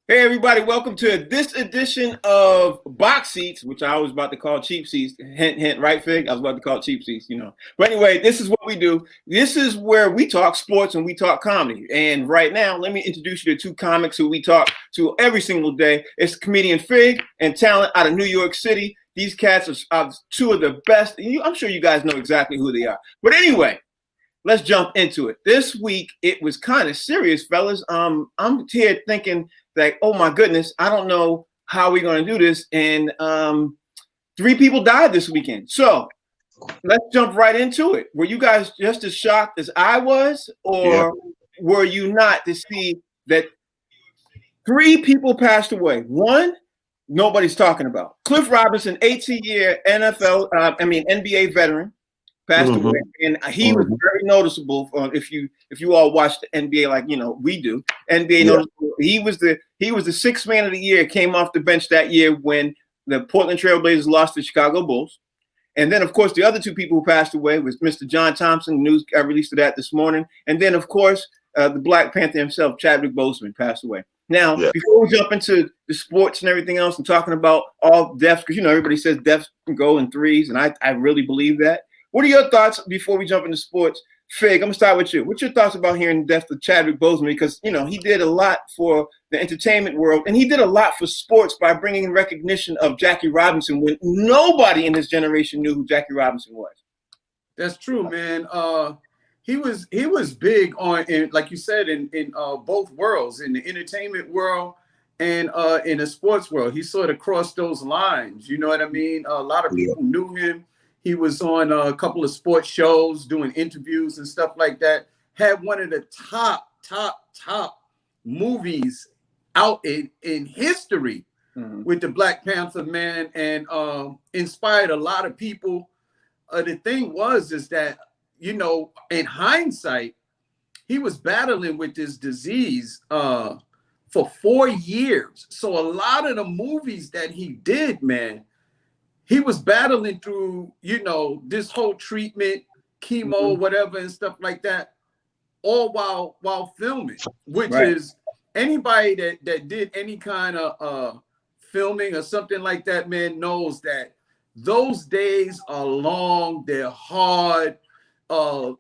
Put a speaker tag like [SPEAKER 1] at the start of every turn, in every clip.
[SPEAKER 1] Hey everybody, welcome to this edition of Box Seats, which I was about to call cheap seats. Hint, hint, right, Fig? I was about to call it cheap seats, you know. But anyway, this is what we do. This is where we talk sports and we talk comedy. And right now, let me introduce you to two comics who we talk to every single day. It's comedian Fig and Talent out of New York City. These cats are two of the best. I'm sure you guys know exactly who they are. But anyway, let's jump into it. This week, it was kind of serious, fellas. I'm here thinking like, oh my goodness, I don't know how we're going to do this. And three people died this weekend. So let's jump right into it. Were you guys just as shocked as I was, or were you not to see that three people passed away? One, nobody's talking about. Cliff Robinson, 18-year NBA veteran, passed away, and he was very noticeable. If you all watch the NBA like we do, NBA noticeable. He was the sixth man of the year. Came off the bench that year when the Portland Trailblazers lost to the Chicago Bulls, and then of course the other two people who passed away was Mr. John Thompson. News I released of that this morning, and then of course the Black Panther himself, Chadwick Boseman, passed away. Now, before we jump into the sports and everything else and talking about all deaths, because everybody says deaths can go in threes, and I really believe that. What are your thoughts before we jump into sports? Fig, I'm going to start with you. What's your thoughts about hearing the death of Chadwick Boseman? Because, he did a lot for the entertainment world, and he did a lot for sports by bringing in recognition of Jackie Robinson when nobody in his generation knew who Jackie Robinson was.
[SPEAKER 2] That's true, man. He was big on, like you said, in both worlds, in the entertainment world and in the sports world. He sort of crossed those lines. You know what I mean? A lot of people knew him. He was on a couple of sports shows, doing interviews and stuff like that. Had one of the top movies out in history with the Black Panther, man, and inspired a lot of people. The thing is that, in hindsight, he was battling with this disease for 4 years. So a lot of the movies that he did, man, he was battling through, this whole treatment, chemo, whatever, and stuff like that, all while filming, which is anybody that did any kind of filming or something like that, man, knows that those days are long, they're hard, long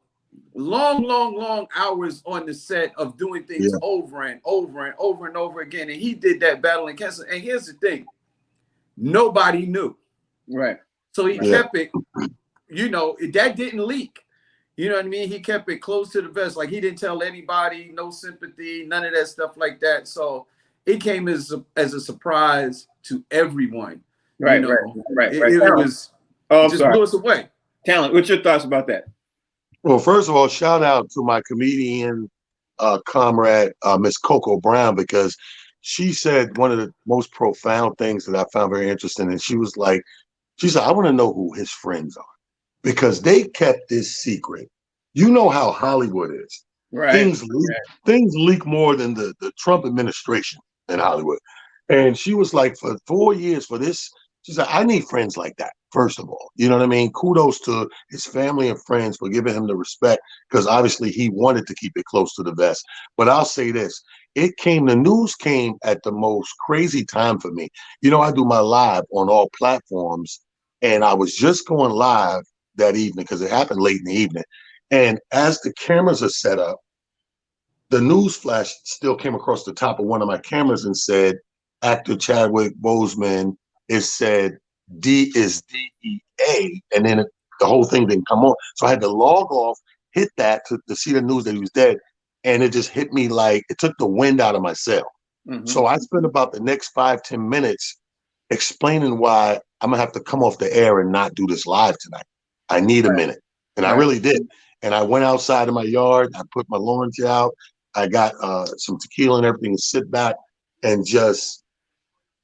[SPEAKER 2] hours on the set of doing things over and over and over and over again. And he did that battling cancer. And here's the thing, nobody knew.
[SPEAKER 1] Right.
[SPEAKER 2] So he kept it, that didn't leak. You know what I mean? He kept it close to the vest. Like he didn't tell anybody, no sympathy, none of that stuff like that. So it came as a surprise to everyone.
[SPEAKER 1] Right.
[SPEAKER 2] It was just
[SPEAKER 1] sorry.
[SPEAKER 2] blew us away.
[SPEAKER 1] Talent, what's your thoughts about that?
[SPEAKER 3] Well, first of all, shout out to my comedian comrade, Miss Coco Brown, because she said one of the most profound things that I found very interesting. And she said, I want to know who his friends are, because they kept this secret. You know how Hollywood is.
[SPEAKER 1] Right.
[SPEAKER 3] Things leak more than the Trump administration in Hollywood. And she was like, for 4 years for this, she said, I need friends like that, first of all. You know what I mean? Kudos to his family and friends for giving him the respect, because obviously he wanted to keep it close to the vest. But I'll say this. The news came at the most crazy time for me. I do my live on all platforms, and I was just going live that evening because it happened late in the evening. And as the cameras are set up, the news flash still came across the top of one of my cameras and said, actor Chadwick Boseman is said is DEA, and then the whole thing didn't come on. So I had to log off, hit that to see the news that he was dead. And it just hit me like it took the wind out of my sail. So I spent about the next 5-10 minutes explaining why I'm gonna have to come off the air and not do this live tonight. I need a minute. And I really did. And I went outside in my yard, I put my lawn chair out, I got some tequila and everything to sit back and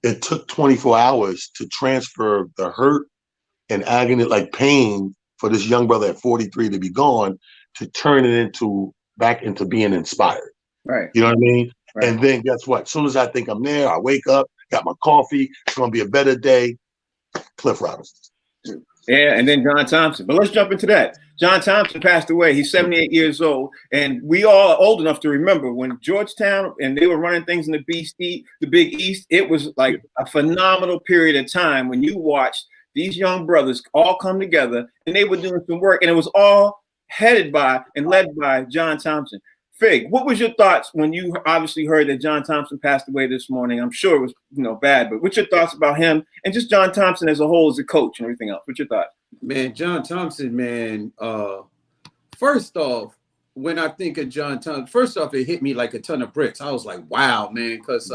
[SPEAKER 3] it took 24 hours to transfer the hurt and agony, like pain for this young brother at 43 to be gone, to turn it back into being inspired.
[SPEAKER 1] Right.
[SPEAKER 3] You know what I mean? Right. And then guess what? As soon as I think I'm there, I wake up, got my coffee. It's going to be a better day. Cliff Robinson.
[SPEAKER 1] Yeah, and then John Thompson. But let's jump into that. John Thompson passed away. He's 78 years old, and we all are old enough to remember when Georgetown and they were running things in the Big East. It was like a phenomenal period of time when you watched these young brothers all come together, and they were doing some work, and it was all headed by and led by John Thompson. Fig, what was your thoughts when you obviously heard that John Thompson passed away this morning? I'm sure it was, bad, but what's your thoughts about him and just John Thompson as a whole, as a coach and everything else? What's your thoughts?
[SPEAKER 2] Man, John Thompson, man. First off, when I think of John Thompson, first off, it hit me like a ton of bricks. I was like, wow, man, because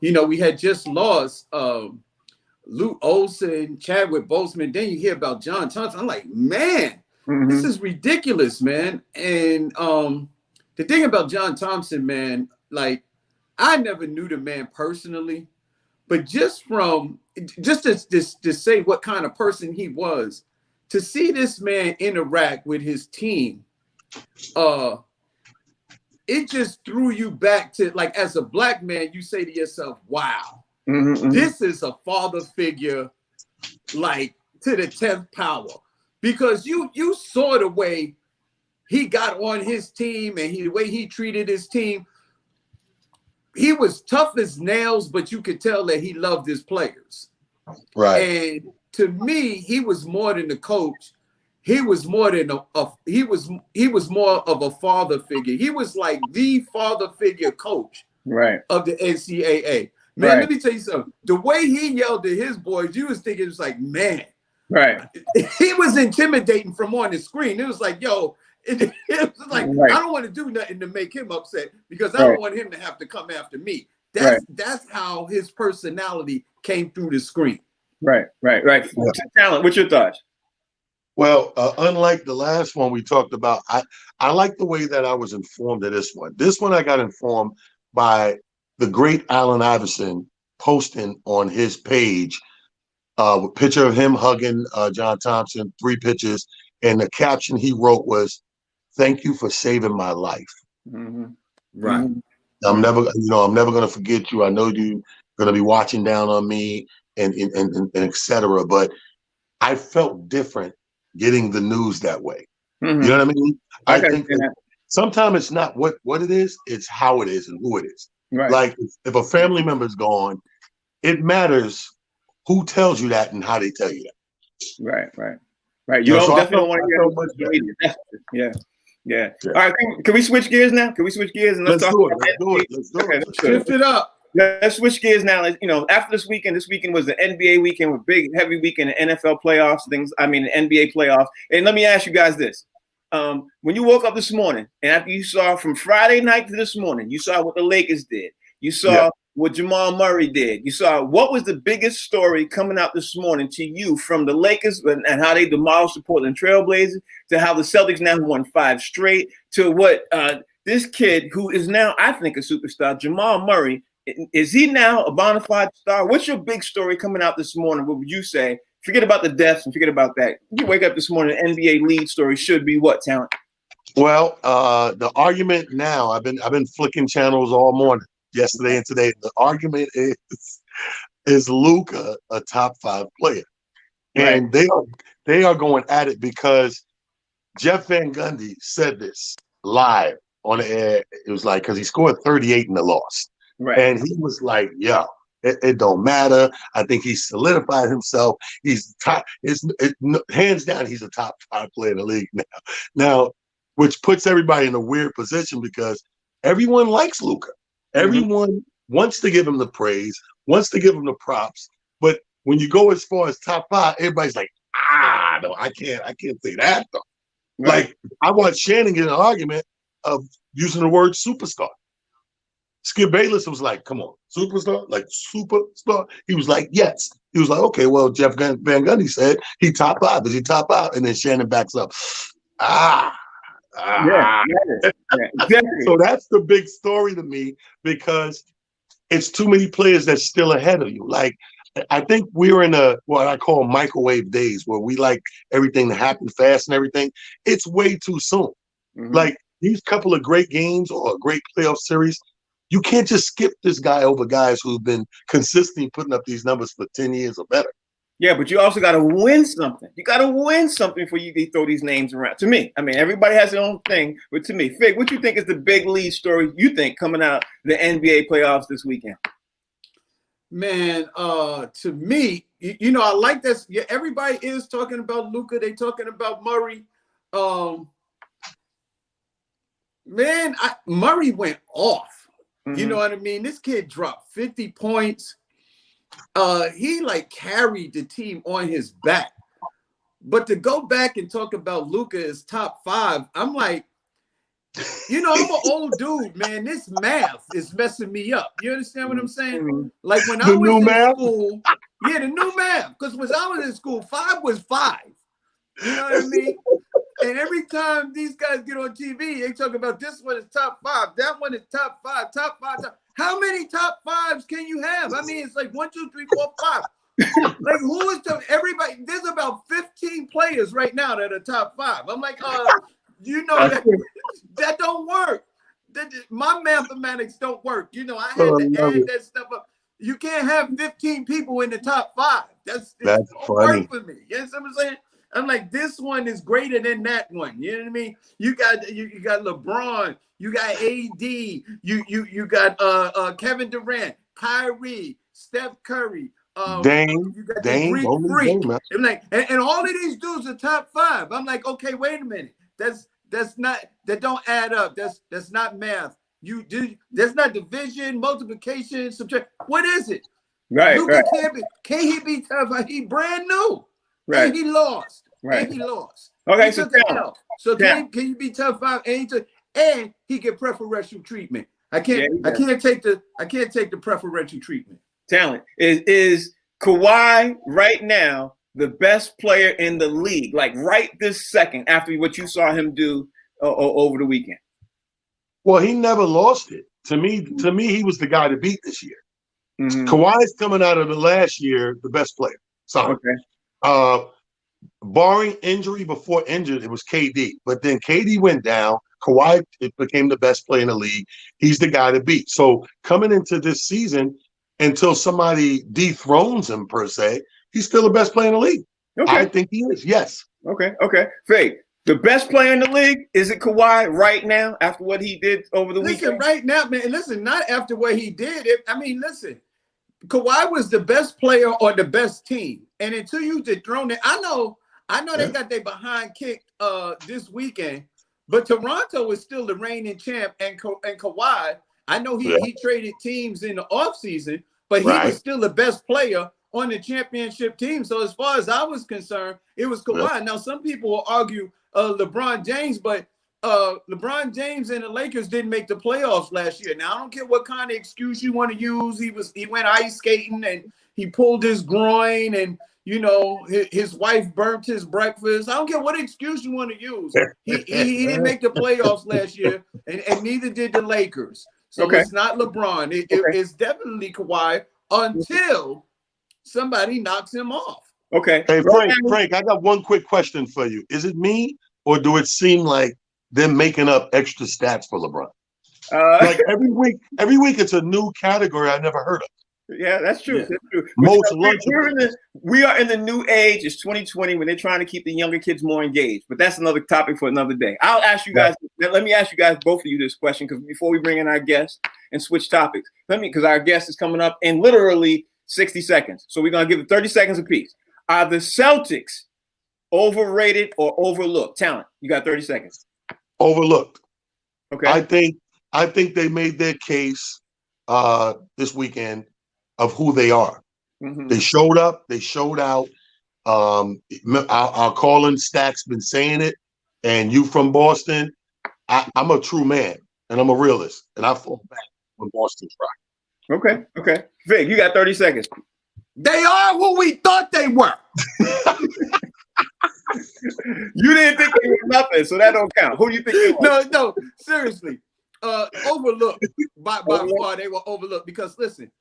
[SPEAKER 2] we had just lost Luke Olson, Chadwick Boseman. Then you hear about John Thompson. I'm like, man, this is ridiculous, man. And the thing about John Thompson, man, like I never knew the man personally, but just to say what kind of person he was, to see this man interact with his team, it just threw you back to, like, as a black man, you say to yourself, wow, this is a father figure, like to the 10th power, because you saw the way he got on his team and the way he treated his team. He was tough as nails, but you could tell that he loved his players.
[SPEAKER 3] Right.
[SPEAKER 2] And to me, he was more than a coach. He was more than he was more of a father figure. He was like the father figure coach of the NCAA. Man, let me tell you something. The way he yelled at his boys, you was thinking, it was like, man.
[SPEAKER 1] Right.
[SPEAKER 2] He was intimidating from on the screen. It was like, yo, it was like, I don't want to do nothing to make him upset because I don't want him to have to come after me. That's how his personality came through the screen. Right.
[SPEAKER 1] Talent, what's your thoughts?
[SPEAKER 3] Well, unlike the last one we talked about, I like the way that I was informed of this one. This one I got informed by the great Allen Iverson posting on his page a picture of him hugging John Thompson, 3 pictures, and the caption he wrote was, "Thank you for saving my life."
[SPEAKER 2] Right.
[SPEAKER 3] I'm never going to forget you. I know you're going to be watching down on me and etc. But I felt different getting the news that way. You know what I mean? I think sometimes it's not what it is, it's how it is and who it is.
[SPEAKER 1] Right.
[SPEAKER 3] Like if a family member is gone, it matters who tells you that and how they tell you that.
[SPEAKER 1] Right. You don't definitely want to hear much. Yeah. All right, can we switch gears now? Can we switch gears and let's talk about
[SPEAKER 3] it. Let's do it.
[SPEAKER 2] Let's shift it up.
[SPEAKER 1] Let's switch gears now. After this weekend was the NBA weekend with big, heavy weekend, the NFL playoffs, the NBA playoffs. And let me ask you guys this. When you woke up this morning and after you saw from Friday night to this morning, you saw what the Lakers did. You saw what Jamal Murray did. You saw what was the biggest story coming out this morning to you from the Lakers and how they demolished the Portland Trailblazers to how the Celtics now won 5 straight to what this kid who is now, I think, a superstar, Jamal Murray, is he now a bona fide star? What's your big story coming out this morning? What would you say? Forget about the deaths and forget about that. You wake up this morning, NBA lead story should be what, Talent?
[SPEAKER 3] Well, the argument now, I've been flicking channels all morning, yesterday and today. The argument is Luka a top 5 player? And they are going at it because Jeff Van Gundy said this live on the air. It was like, because he scored 38 in the loss.
[SPEAKER 1] Right.
[SPEAKER 3] And he was like, yo, it don't matter. I think he's solidified himself. He's top. Hands down, he's a top 5 player in the league now, which puts everybody in a weird position because everyone likes Luka. Everyone wants to give him the praise, wants to give him the props. But when you go as far as top 5, everybody's like, no, I can't say that though. Right. Like I watched Shannon get an argument of using the word superstar. Skip Bayless was like, come on, superstar? Like superstar? He was like, yes. He was like, okay, well, Jeff Van Gundy said he top 5. Is he top 5? And then Shannon backs up. Exactly. So that's the big story to me because it's too many players that's still ahead of you. Like, I think we're in what I call microwave days where we like everything to happen fast and everything. It's way too soon. Like these couple of great games or a great playoff series, you can't just skip this guy over guys who've been consistently putting up these numbers for 10 years or better.
[SPEAKER 1] Yeah, but you also got to win something. You got to win something for you to throw these names around. To me, I mean, everybody has their own thing, but to me, Fig, what you think is the big lead story you think coming out the NBA playoffs this weekend?
[SPEAKER 2] Man, to me, I like this. Yeah, everybody is talking about Luka. They talking about Murray. Man, Murray went off. Mm-hmm. You know what I mean? This kid dropped 50 points. He like carried the team on his back. But to go back and talk about Luka as top 5, I'm like, I'm an old dude, man. This math is messing me up. You understand what I'm saying? Like when I was in school, the new math. Because when I was in school, 5 was 5. You know what I mean? And every time these guys get on TV, they talk about this one is top 5, that one is top 5, top 5. How many top 5s can you have? I mean, it's like 1, 2, 3, 4, 5. Like who is everybody? There's about 15 players right now that are top 5. I'm like, that don't work. My mathematics don't work. I had to add that stuff up. You can't have 15 people in the top 5. That's funny. Work for me. You know what I'm saying? I'm like, this one is greater than that one. You know what I mean? You got LeBron, you got AD, you got Kevin Durant, Kyrie, Steph Curry,
[SPEAKER 3] Dame,
[SPEAKER 2] you got the Greek Freak. I'm like, and all of these dudes are top 5. I'm like, okay, wait a minute. That don't add up. That's not math. That's not division, multiplication, subtract. What is it?
[SPEAKER 1] Right.
[SPEAKER 2] Luka can't he be top 5? He brand new. Right. And he lost.
[SPEAKER 1] Right.
[SPEAKER 2] And he lost.
[SPEAKER 1] Okay,
[SPEAKER 2] so can you be top 5 and he get preferential treatment? I can't take the preferential treatment.
[SPEAKER 1] Talent. Is Kawhi right now the best player in the league? Like right this second after what you saw him do over the weekend?
[SPEAKER 3] Well, he never lost it. To me, he was the guy to beat this year. Mm-hmm. Kawhi's coming out of the last year the best player. Sorry. Okay. Barring injury, before injured, it was KD. But then KD went down. Kawhi became the best player in the league. He's the guy to beat. So coming into this season, until somebody dethrones him per se, he's still the best player in the league. Okay. I think he is. Yes.
[SPEAKER 1] Okay. Faye, the best player in the league, is it Kawhi right now after what he did over the weekend?
[SPEAKER 2] Right now, man. Listen, not after what he did. Listen. Kawhi was the best player on the best team. And until you dethrone it, I know they got their behind kicked this weekend, but Toronto is still the reigning champ. And Kawhi, I know he traded teams in the offseason, but he was still the best player on the championship team. So as far as I was concerned, it was Kawhi. Yeah. Now, some people will argue LeBron James, but LeBron James and the Lakers didn't make the playoffs last year. Now, I don't care what kind of excuse you want to use. He went ice skating and he pulled his groin and, his wife burnt his breakfast. I don't care what excuse you want to use. He didn't make the playoffs last year, and neither did the Lakers. So it's not LeBron. It's definitely Kawhi until somebody knocks him off.
[SPEAKER 3] Okay. Hey, Frank, I got one quick question for you. Is it me, or do it seem like they're making up extra stats for LeBron? Like every week it's a new category I never heard of.
[SPEAKER 1] Yeah, that's true.
[SPEAKER 3] Yeah.
[SPEAKER 1] That's true.
[SPEAKER 3] Most
[SPEAKER 1] we are in the new age. It's 2020 when they're trying to keep the younger kids more engaged. But that's another topic for another day. I'll ask you guys. Let me ask you guys, both of you, this question, because before we bring in our guest and switch topics, because our guest is coming up in literally 60 seconds. So we're gonna give it 30 seconds apiece. Are the Celtics overrated or overlooked? Talent. You got 30 seconds.
[SPEAKER 3] Overlooked.
[SPEAKER 1] Okay.
[SPEAKER 3] I think they made their case this weekend of who they are. Mm-hmm. They showed up. They showed out. Our calling stack's been saying it. And you from Boston, I'm a true man, and I'm a realist, and I fall back when Boston tried.
[SPEAKER 1] Okay. Vic, you got 30 seconds.
[SPEAKER 2] They are who we thought they were.
[SPEAKER 1] You didn't think they were nothing, so that don't count. Who do you think they were?
[SPEAKER 2] No, seriously. Overlooked. By far, they were overlooked because, listen,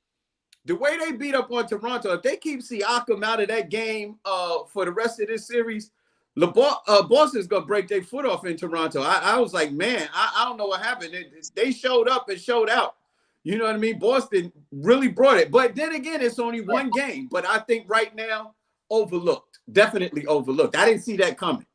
[SPEAKER 2] the way they beat up on Toronto, if they keep Siakam out of that game for the rest of this series, Boston's going to break their foot off in Toronto. I was like, man, I don't know what happened. They showed up and showed out. You know what I mean? Boston really brought it. But then again, it's only one game. But I think right now, overlooked. Definitely overlooked. I didn't see that coming.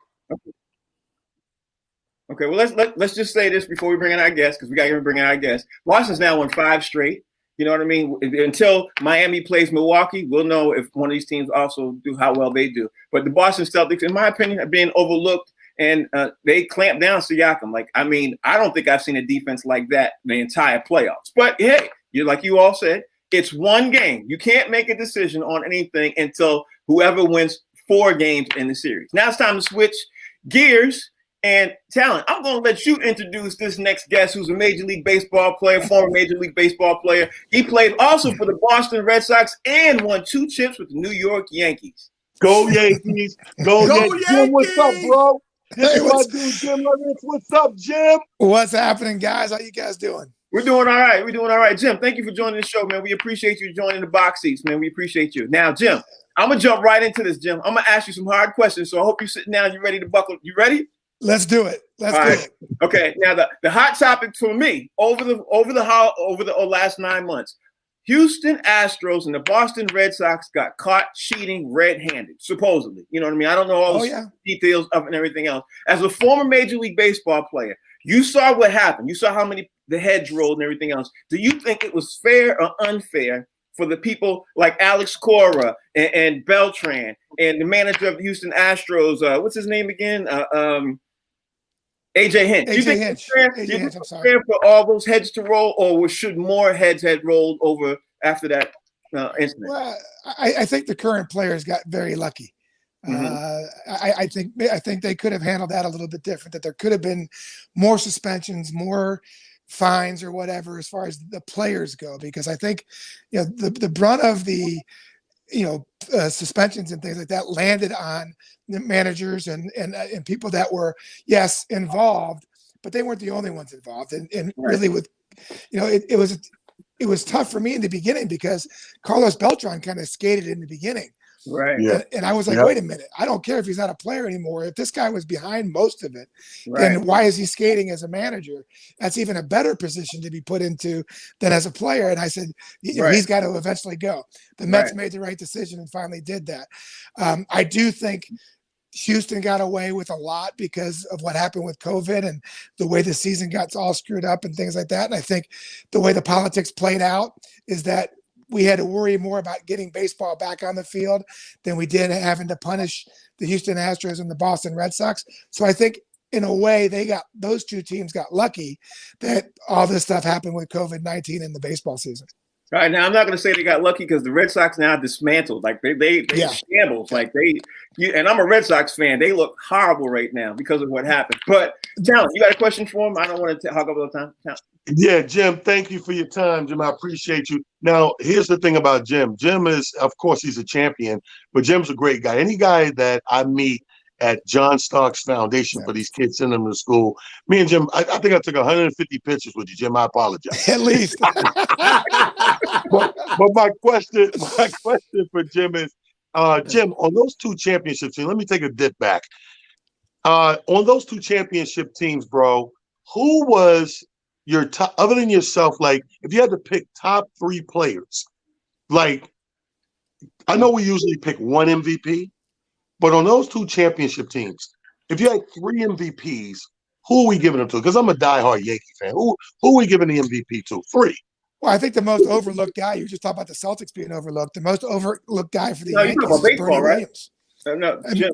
[SPEAKER 1] Okay, well let's just say this before we bring in our guest, because we got to bring in our guest. Washington's now won 5 straight. You know what I mean? Until Miami plays Milwaukee, we'll know if one of these teams also do how well they do. But the Boston Celtics, in my opinion, have been overlooked, and they clamped down Siakam. Like, I mean, I don't think I've seen a defense like that in the entire playoffs. But hey, like you all said, it's one game. You can't make a decision on anything until whoever wins 4 games in the series. Now it's time to switch gears and talent. I'm going to let you introduce this next guest, who's a Major League Baseball player, former Major League Baseball player. He played also for the Boston Red Sox and won 2 chips with the New York Yankees.
[SPEAKER 3] Go Yankees! Go Yankees! Jim, what's up, bro? This is my dude, Jim. What's up, Jim?
[SPEAKER 4] What's happening, guys? How you guys doing?
[SPEAKER 1] We're doing all right. We're doing all right. Jim, thank you for joining the show, man. We appreciate you joining the box seats, man. We appreciate you. Now, Jim, I'm going to jump right into this, Jim. I'm going to ask you some hard questions, so I hope you're sitting down. You're ready to buckle. You ready?
[SPEAKER 4] Let's do it. Let's do it.
[SPEAKER 1] Okay. Now the hot topic for me over the last 9 months, Houston Astros and the Boston Red Sox got caught cheating red-handed, supposedly. You know what I mean? I don't know all the details of it and everything else. As a former Major League Baseball player, you saw what happened. You saw how many the heads rolled and everything else. Do you think it was fair or unfair for the people like Alex Cora and Beltran and the manager of the Houston Astros? What's his name again? AJ Hinch. Do you think it's fair for all those heads to roll, or should more heads had rolled over after that incident?
[SPEAKER 4] Well, I think the current players got very lucky. I think they could have handled that a little bit different. That there could have been more suspensions, more fines, or whatever as far as the players go, because I think the brunt of the suspensions and things like that landed on the managers and people that were involved, but they weren't the only ones involved. And really, with it was tough for me in the beginning because Carlos Beltran kind of skated in the beginning.
[SPEAKER 1] Right.
[SPEAKER 3] Yeah.
[SPEAKER 4] And I was like, wait a minute. I don't care if he's not a player anymore. If this guy was behind most of it, then why is he skating as a manager? That's even a better position to be put into than as a player. And I said, he's got to eventually go. The Mets made the right decision and finally did that. I do think Houston got away with a lot because of what happened with COVID and the way the season got all screwed up and things like that. And I think the way the politics played out is that we had to worry more about getting baseball back on the field than we did having to punish the Houston Astros and the Boston Red Sox. So I think in a way those 2 teams got lucky that all this stuff happened with COVID-19 in the baseball season.
[SPEAKER 1] Right. Now, I'm not going to say they got lucky because the Red Sox now dismantled. Like they shambles. Like and I'm a Red Sox fan. They look horrible right now because of what happened. But Talent, you got a question for him? I don't want to hog up all the time.
[SPEAKER 3] Yeah, Jim, thank you for your time, Jim. I appreciate you. Now, here's the thing about Jim. Jim is, of course, he's a champion, but Jim's a great guy. Any guy that I meet at John Stark's Foundation for these kids, sending them to school. Me and Jim, I think I took 150 pictures with you, Jim. I apologize.
[SPEAKER 4] At least.
[SPEAKER 3] but my question for Jim is, Jim, on those 2 championship teams, let me take a dip back. On those 2 championship teams, bro, who was your top, other than yourself, like if you had to pick top 3 players, like I know we usually pick 1 MVP, but on those 2 championship teams, if you had 3 MVPs, who are we giving them to? Because I'm a diehard Yankee fan. Who are we giving the MVP to? 3.
[SPEAKER 4] Well, I think the most overlooked guy, you just talked about the Celtics being overlooked. The most overlooked guy for the Yankees
[SPEAKER 1] you talking about
[SPEAKER 4] is
[SPEAKER 1] baseball,
[SPEAKER 4] Bernie
[SPEAKER 1] right?
[SPEAKER 4] Williams.
[SPEAKER 1] No, Jim,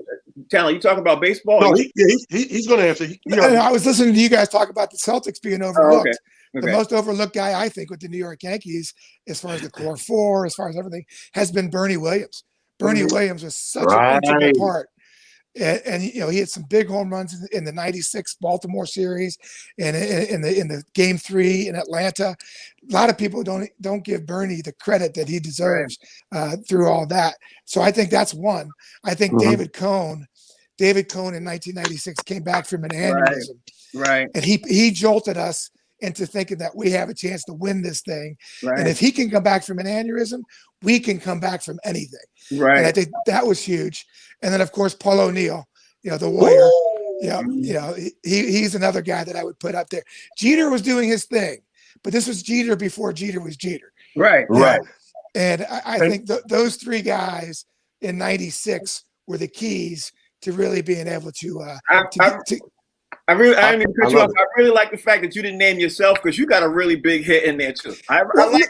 [SPEAKER 1] Talent, you talking about baseball?
[SPEAKER 3] No, he's going to answer.
[SPEAKER 4] I was listening to you guys talk about the Celtics being overlooked.
[SPEAKER 1] Okay.
[SPEAKER 4] The most overlooked guy, I think, with the New York Yankees, as far as the core 4, as far as everything, has been Bernie Williams. Bernie Williams was such an integral part. And he had some big home runs in the '96 Baltimore series and in the Game 3 in Atlanta. A lot of people don't give Bernie the credit that he deserves through all that. So I think that's one. I think David Cohn in 1996 came back from an aneurysm, and he jolted us into thinking that we have a chance to win this thing. And if he can come back from an aneurysm, we can come back from anything. And I think that was huge. And then, of course, Paul O'Neill, the Warrior. He's another guy that I would put up there. Jeter was doing his thing, but this was Jeter before Jeter was Jeter.
[SPEAKER 1] Right.
[SPEAKER 4] And I think those 3 guys in '96 were the keys to really being able to
[SPEAKER 1] I didn't mean to cut you off.
[SPEAKER 3] it.
[SPEAKER 1] I really like the fact that you didn't name yourself because you got a really big hit in there too. I like that.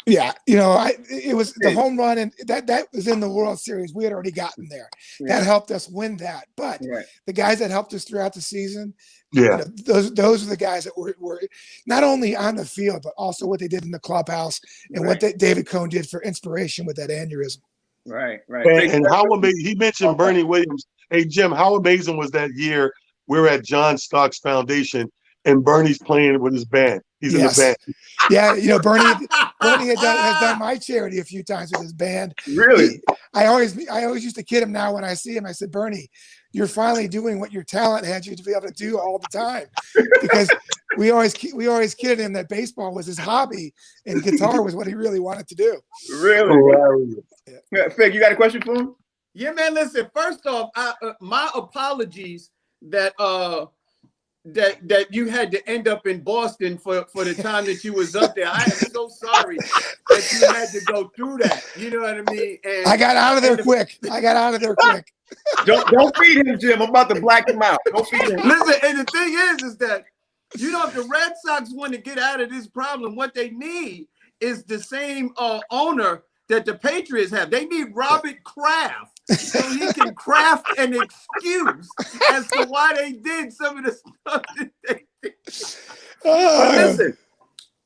[SPEAKER 4] Yeah, it was the home run, and that was in the World Series. We had already gotten there.
[SPEAKER 1] Yeah.
[SPEAKER 4] That helped us win that. But
[SPEAKER 1] Right.
[SPEAKER 4] the guys that helped us throughout the season,
[SPEAKER 3] Yeah.
[SPEAKER 4] those are the guys that were not only on the field, but also what they did in the clubhouse and what David Cohn did for inspiration with that aneurysm.
[SPEAKER 1] Right.
[SPEAKER 3] And how amazing, he mentioned Bernie Williams. Hey, Jim, how amazing was that year? We're at John Starks Foundation, and Bernie's playing with his band. He's in the band.
[SPEAKER 4] Yeah, Bernie has done my charity a few times with his band.
[SPEAKER 1] Really?
[SPEAKER 4] I always used to kid him now when I see him. I said, Bernie, you're finally doing what your talent had you to be able to do all the time. Because we always kidded him that baseball was his hobby and guitar was what he really wanted to do.
[SPEAKER 1] Really? Yeah. Fig, you got a question for him?
[SPEAKER 2] Yeah, man. Listen, first off, my apologies that that you had to end up in Boston for the time that you was up there. I am so sorry that you had to go through that. You know what I mean? And
[SPEAKER 4] I got out of there quick.
[SPEAKER 1] Don't feed him, Jim. I'm about to black him out. Don't feed him.
[SPEAKER 2] Listen, and the thing is that if the Red Sox want to get out of this problem, what they need is the same owner that the Patriots have. They need Robert Kraft so he can craft an excuse as to why they did some of the stuff that they did. But listen,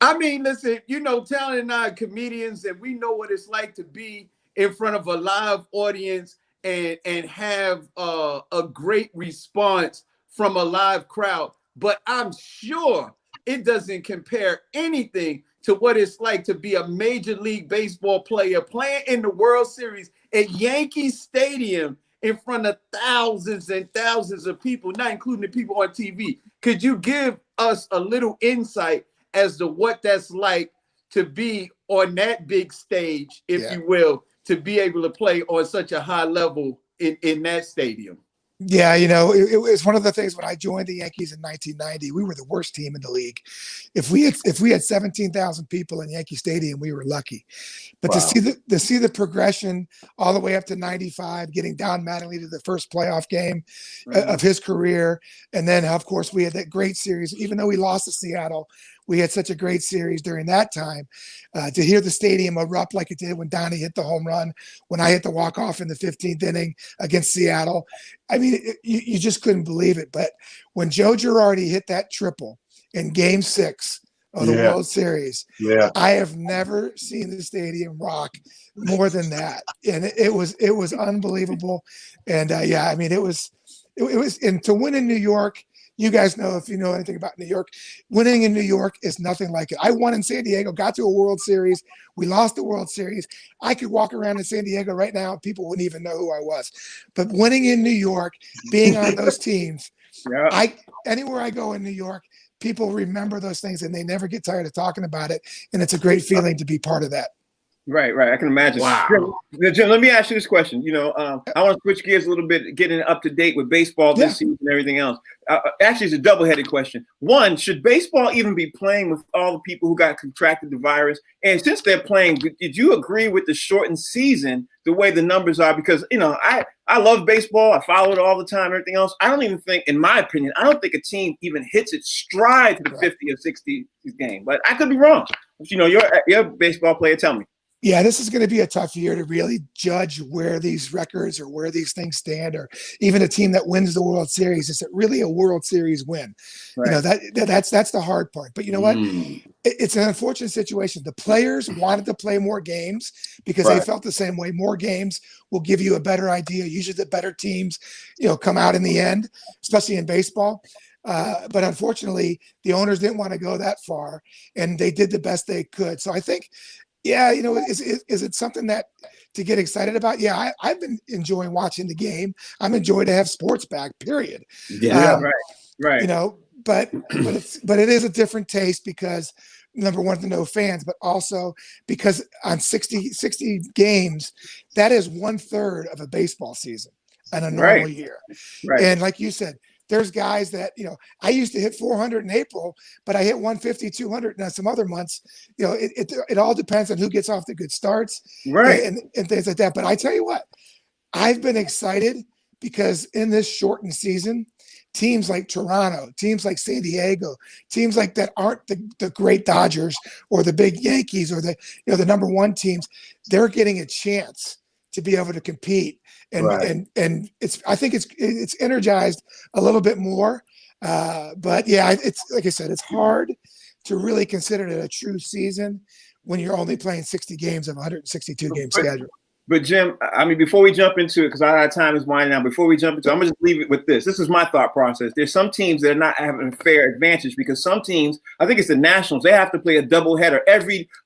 [SPEAKER 2] Talon and I are comedians, and we know what it's like to be in front of a live audience and have a great response from a live crowd. But I'm sure it doesn't compare anything to what it's like to be a Major League Baseball player playing in the World Series at Yankee Stadium in front of thousands and thousands of people, not including the people on TV. Could you give us a little insight as to what that's like to be on that big stage, if you will, to be able to play on such a high level in that stadium?
[SPEAKER 4] Yeah, it was one of the things when I joined the Yankees in 1990. We were the worst team in the league. If we had 17,000 people in Yankee Stadium, we were lucky. But to see the progression all the way up to 95, getting Don Mattingly to the first playoff game of his career, and then of course we had that great series. Even though we lost to Seattle, we had such a great series during that time. To hear the stadium erupt like it did when Donnie hit the home run, when I hit the walk-off in the 15th inning against Seattle. I mean, you just couldn't believe it. But when Joe Girardi hit that triple in Game 6 of the World Series, I have never seen the stadium rock more than that. And it was unbelievable. And it was, and to win in New York, you guys know, if you know anything about New York, winning in New York is nothing like it. I won in San Diego, got to a World Series. We lost the World Series. I could walk around in San Diego right now. People wouldn't even know who I was. But winning in New York, being on those teams, anywhere I go in New York, people remember those things and they never get tired of talking about it. And it's a great feeling to be part of that.
[SPEAKER 1] Right. I can imagine.
[SPEAKER 2] Wow.
[SPEAKER 1] Jim, let me ask you this question. I want to switch gears a little bit, getting up to date with baseball this season and everything else. Actually, it's a double-headed question. One, should baseball even be playing with all the people who got contracted the virus? And since they're playing, did you agree with the shortened season, the way the numbers are? Because, I love baseball. I follow it all the time, everything else. I don't even think, in my opinion, I don't think a team even hits its stride to the 50 or 60 game. But I could be wrong. You're a baseball player. Tell me.
[SPEAKER 4] Yeah, this is going to be a tough year to really judge where these records or where these things stand, or even a team that wins the World Series. Is it really a World Series win? Right. That's the hard part. But you know what? It's an unfortunate situation. The players wanted to play more games because they felt the same way. More games will give you a better idea. Usually the better teams, come out in the end, especially in baseball. But unfortunately, the owners didn't want to go that far, and they did the best they could. So I think, is it something that to get excited about? Yeah, I've been enjoying watching the game. I'm enjoying to have sports back, period.
[SPEAKER 1] Yeah, right.
[SPEAKER 4] But it is a different taste because, number one, to no fans, but also because on 60 games, that is 1/3 of a baseball season in a normal year. Right. And like you said, there's guys that, I used to hit 400 in April, but I hit 150, 200 in some other months. It all depends on who gets off the good starts and things like that. But I tell you what, I've been excited because in this shortened season, teams like Toronto, teams like San Diego, teams like that aren't the great Dodgers or the big Yankees or the the number one teams, they're getting a chance to be able to compete. And
[SPEAKER 3] Right.
[SPEAKER 4] and I think it's energized a little bit more. But yeah, it's like I said, it's hard to really consider it a true season when you're only playing 60 games of a 162 game schedule.
[SPEAKER 1] But Jim, I mean, before we jump into it, because our time is winding down, before we jump into it, I'm going to just leave it with this. This is my thought process. There's some teams that are not having a fair advantage because some teams, I think it's the Nationals, they have to play a doubleheader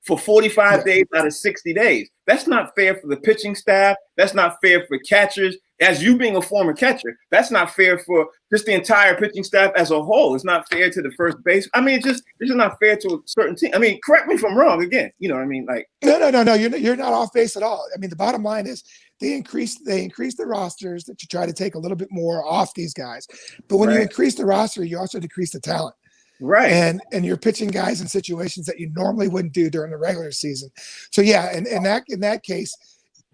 [SPEAKER 1] for 45 days out of 60 days. That's not fair for the pitching staff. That's not fair for catchers. As you being a former catcher, that's not fair for just the entire pitching staff as a whole. It's not fair to the first base. I mean, it's just not fair to a certain team. I mean, correct me if I'm wrong. Again, you know what I mean? Like,
[SPEAKER 4] no. You're not off base at all. I mean, the bottom line is they increased the rosters to try to take a little bit more off these guys. But when you increase the roster, you also decrease the talent.
[SPEAKER 1] Right.
[SPEAKER 4] And you're pitching guys in situations that you normally wouldn't do during the regular season. So yeah, and in that case,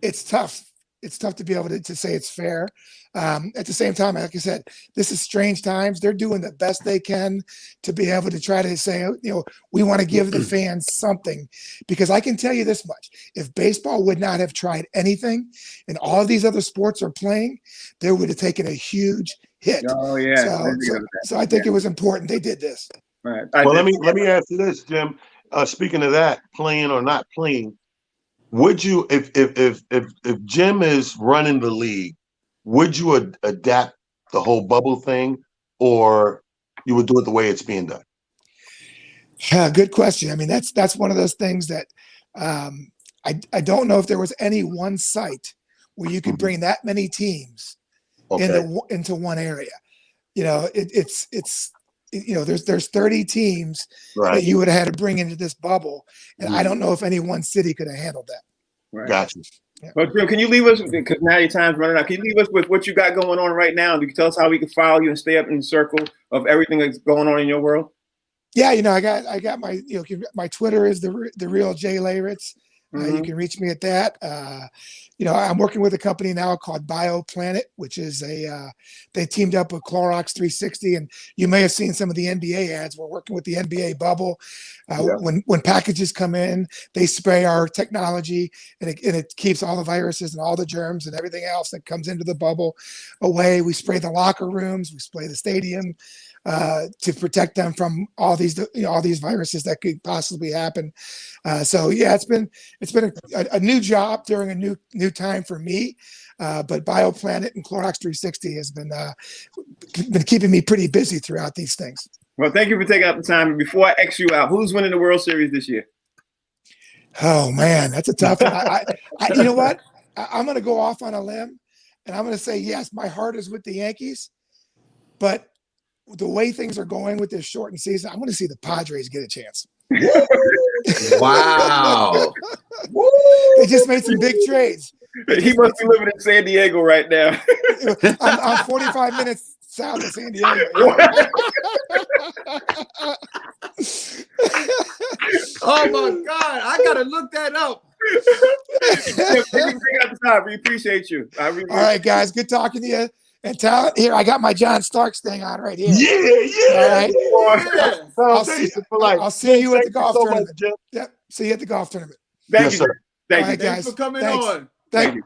[SPEAKER 4] it's tough. It's tough to be able to say it's fair. At the same time, like I said, this is strange times. They're doing the best they can to be able to try to say, we want to give the fans something. Because I can tell you this much: if baseball would not have tried anything, and all of these other sports are playing, they would have taken a huge hit.
[SPEAKER 1] Oh yeah.
[SPEAKER 4] So I think it was important they did this.
[SPEAKER 1] Right.
[SPEAKER 3] Well, let me ask you this, Jim. Speaking of that, playing or not playing, would you, if Jim is running the league, would you adapt the whole bubble thing, or you would do it the way it's being done?
[SPEAKER 4] Good question. I mean, that's one of those things that I don't know if there was any one site where you could bring that many teams into one area. It's there's 30 teams that you would have had to bring into this bubble, and I don't know if any one city could have handled that.
[SPEAKER 1] Right.
[SPEAKER 3] Gotcha.
[SPEAKER 4] Yeah.
[SPEAKER 1] But Jim, can you leave us, because now your time's running out, can you leave us with what you got going on right now? You can tell us how we can follow you and stay up in the circle of everything that's going on in your world?
[SPEAKER 4] Yeah, I got my my Twitter is the real Jay Leyritz. You can reach me at that. I'm working with a company now called BioPlanet, which is they teamed up with Clorox 360, and you may have seen some of the NBA ads. We're working with the NBA bubble. When packages come in, they spray our technology, and it keeps all the viruses and all the germs and everything else that comes into the bubble away. We spray the locker rooms, we spray the stadium to protect them from all these viruses that could possibly happen. So yeah, it's been a new job during a new time for me. But BioPlanet and Clorox 360 has been keeping me pretty busy throughout these things.
[SPEAKER 1] Well, thank you for taking out the time. And before I X you out, who's winning the World Series this year?
[SPEAKER 4] Oh man, that's a tough one. You know what? I'm going to go off on a limb, and I'm going to say yes. My heart is with the Yankees, but the way things are going with this shortened season, I'm going to see the Padres get a chance.
[SPEAKER 2] Wow.
[SPEAKER 4] They just made some big trades.
[SPEAKER 1] He must be living in San Diego right now.
[SPEAKER 4] I'm 45 minutes south of San Diego.
[SPEAKER 2] Oh my God. I got to look that up.
[SPEAKER 1] We appreciate you.
[SPEAKER 4] All right, guys. Good talking to you. And talent here, I got my John Starks thing on right here.
[SPEAKER 3] Yeah.
[SPEAKER 4] All right.
[SPEAKER 3] Yeah.
[SPEAKER 4] I'll see you at the golf tournament. Yep. See you at the golf tournament.
[SPEAKER 1] Thank you,
[SPEAKER 3] sir.
[SPEAKER 1] Thank you,
[SPEAKER 2] Thanks for coming on.
[SPEAKER 4] Thank you.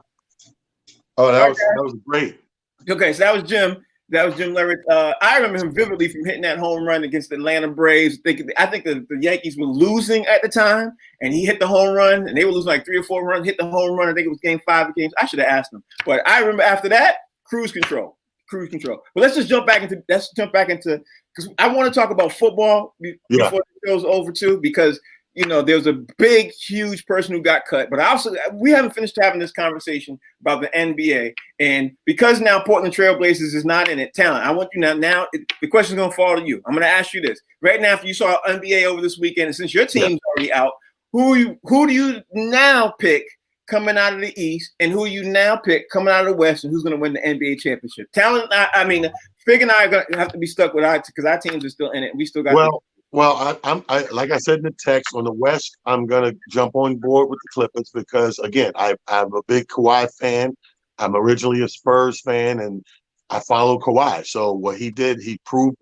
[SPEAKER 3] Oh, that was great.
[SPEAKER 1] Okay, so that was Jim. That was Jim Leyritz. I remember him vividly from hitting that home run against the Atlanta Braves. I think the Yankees were losing at the time, and he hit the home run, and they were losing like 3 or 4 runs, hit the home run. I think it was game 5 of games. I should have asked him. But I remember after that, cruise control. But let's just jump back into because I want to talk about football before the show's over too, because there's a big, huge person who got cut. But we haven't finished having this conversation about the NBA. And because now Portland Trailblazers is not in it, talent, I want you now the question's going to fall to you. I'm going to ask you this. Right now, if you saw NBA over this weekend, and since your team's already out, who do you now pick coming out of the East, and who you now pick coming out of the West, and who's going to win the NBA championship? Talent, I mean, Fig and I are going to have to be stuck with because our teams are still in it. We still got.
[SPEAKER 3] Well, I like I said in the text, on the West, I'm going to jump on board with the Clippers because, again, I'm a big Kawhi fan. I'm originally a Spurs fan, and I follow Kawhi. So what he did, he proved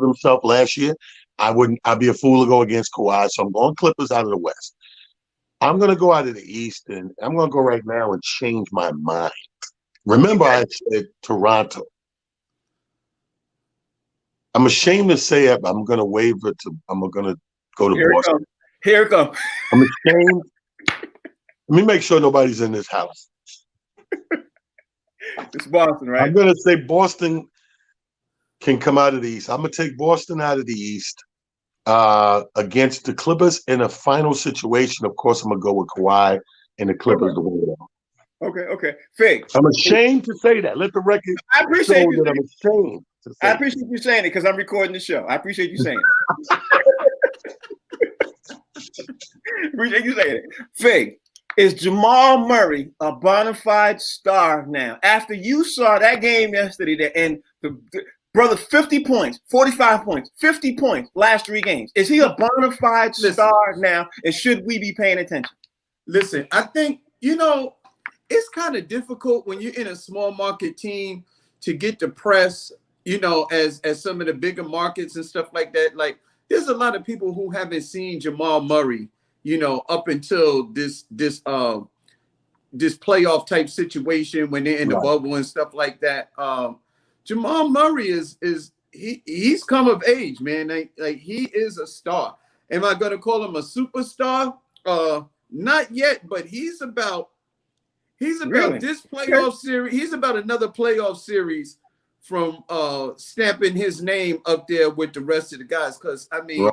[SPEAKER 3] himself last year. I'd be a fool to go against Kawhi. So I'm going Clippers out of the West. I'm going to go out of the East, and I'm going to go right now and change my mind. Remember, I said Toronto. I'm ashamed to say it, but I'm going to waver to. I'm going to go to Boston.
[SPEAKER 1] Here it comes.
[SPEAKER 3] I'm ashamed. Let me make sure nobody's in this house.
[SPEAKER 1] It's Boston, right?
[SPEAKER 3] I'm going to say Boston can come out of the East. I'm going to take Boston out of the East against the Clippers in a final situation. Of course, I'm going to go with Kawhi and the Clippers to win it all.
[SPEAKER 1] Okay. Fig.
[SPEAKER 3] I'm ashamed to say that. Let the record
[SPEAKER 1] I appreciate
[SPEAKER 3] show
[SPEAKER 1] you.
[SPEAKER 3] that I'm ashamed to say
[SPEAKER 1] I appreciate you saying it because I'm recording the show. I appreciate you saying it. Appreciate you saying it. Fig, is Jamal Murray a bona fide star now? After you saw that game yesterday and the brother 50 points, 45 points, 50 points last 3 games, is he a bona fide star now? And should we be paying attention?
[SPEAKER 2] Listen, I think, it's kind of difficult when you're in a small market team to get the press, as some of the bigger markets and stuff like that. Like, there's a lot of people who haven't seen Jamal Murray, up until this playoff type situation when they're in the bubble and stuff like that. Jamal Murray he's come of age, man. Like he is a star. Am I going to call him a superstar? Not yet, but he's about this playoff series. He's about another playoff series from stamping his name up there with the rest of the guys. Because I mean,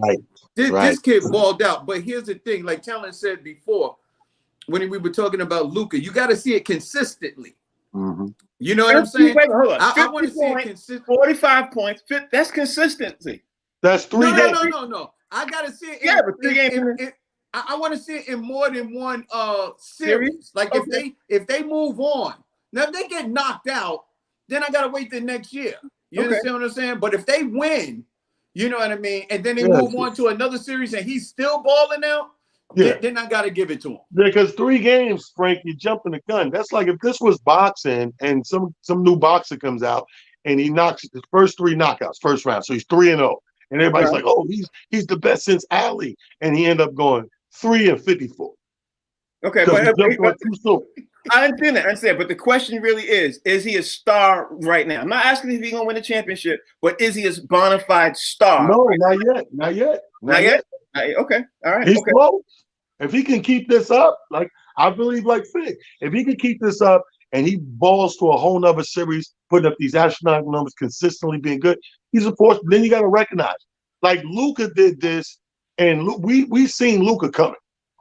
[SPEAKER 2] this kid balled out. But here's the thing: like Talon said before, when we were talking about Luka, you got to see it consistently.
[SPEAKER 3] Mm-hmm.
[SPEAKER 2] You know what I'm saying?
[SPEAKER 1] Wait, hold on.
[SPEAKER 2] I want to see it consistent.
[SPEAKER 1] 45 points. That's consistency.
[SPEAKER 3] That's 3 games.
[SPEAKER 2] No. I got to see it.
[SPEAKER 1] Yeah, but 3 games.
[SPEAKER 2] I want to see it in more than one series. Like if they move on, now if they get knocked out, then I gotta wait the next year. You understand what I'm saying? But if they win, you know what I mean, and then they move on to another series and he's still balling out, then I gotta give it to him.
[SPEAKER 3] Because 3 games, Frank, you're jumping the gun. That's like if this was boxing and some new boxer comes out and he knocks his first 3 knockouts, first round, so he's 3-0, and everybody's like, oh, he's the best since Ali, and he ended up going 3-54.
[SPEAKER 1] Okay, but
[SPEAKER 3] too soon.
[SPEAKER 1] I understand. But the question really is he a star right now? I'm not asking if he's gonna win a championship, but is he a bona fide star?
[SPEAKER 3] No, not yet.
[SPEAKER 1] Okay, all right.
[SPEAKER 3] He's close. If he can keep this up, like I believe, like Fig, if he can keep this up and he balls to a whole nother series, putting up these astronomical numbers, consistently being good, he's a force. Then you got to recognize, like Luka did this. And we've seen Luka coming.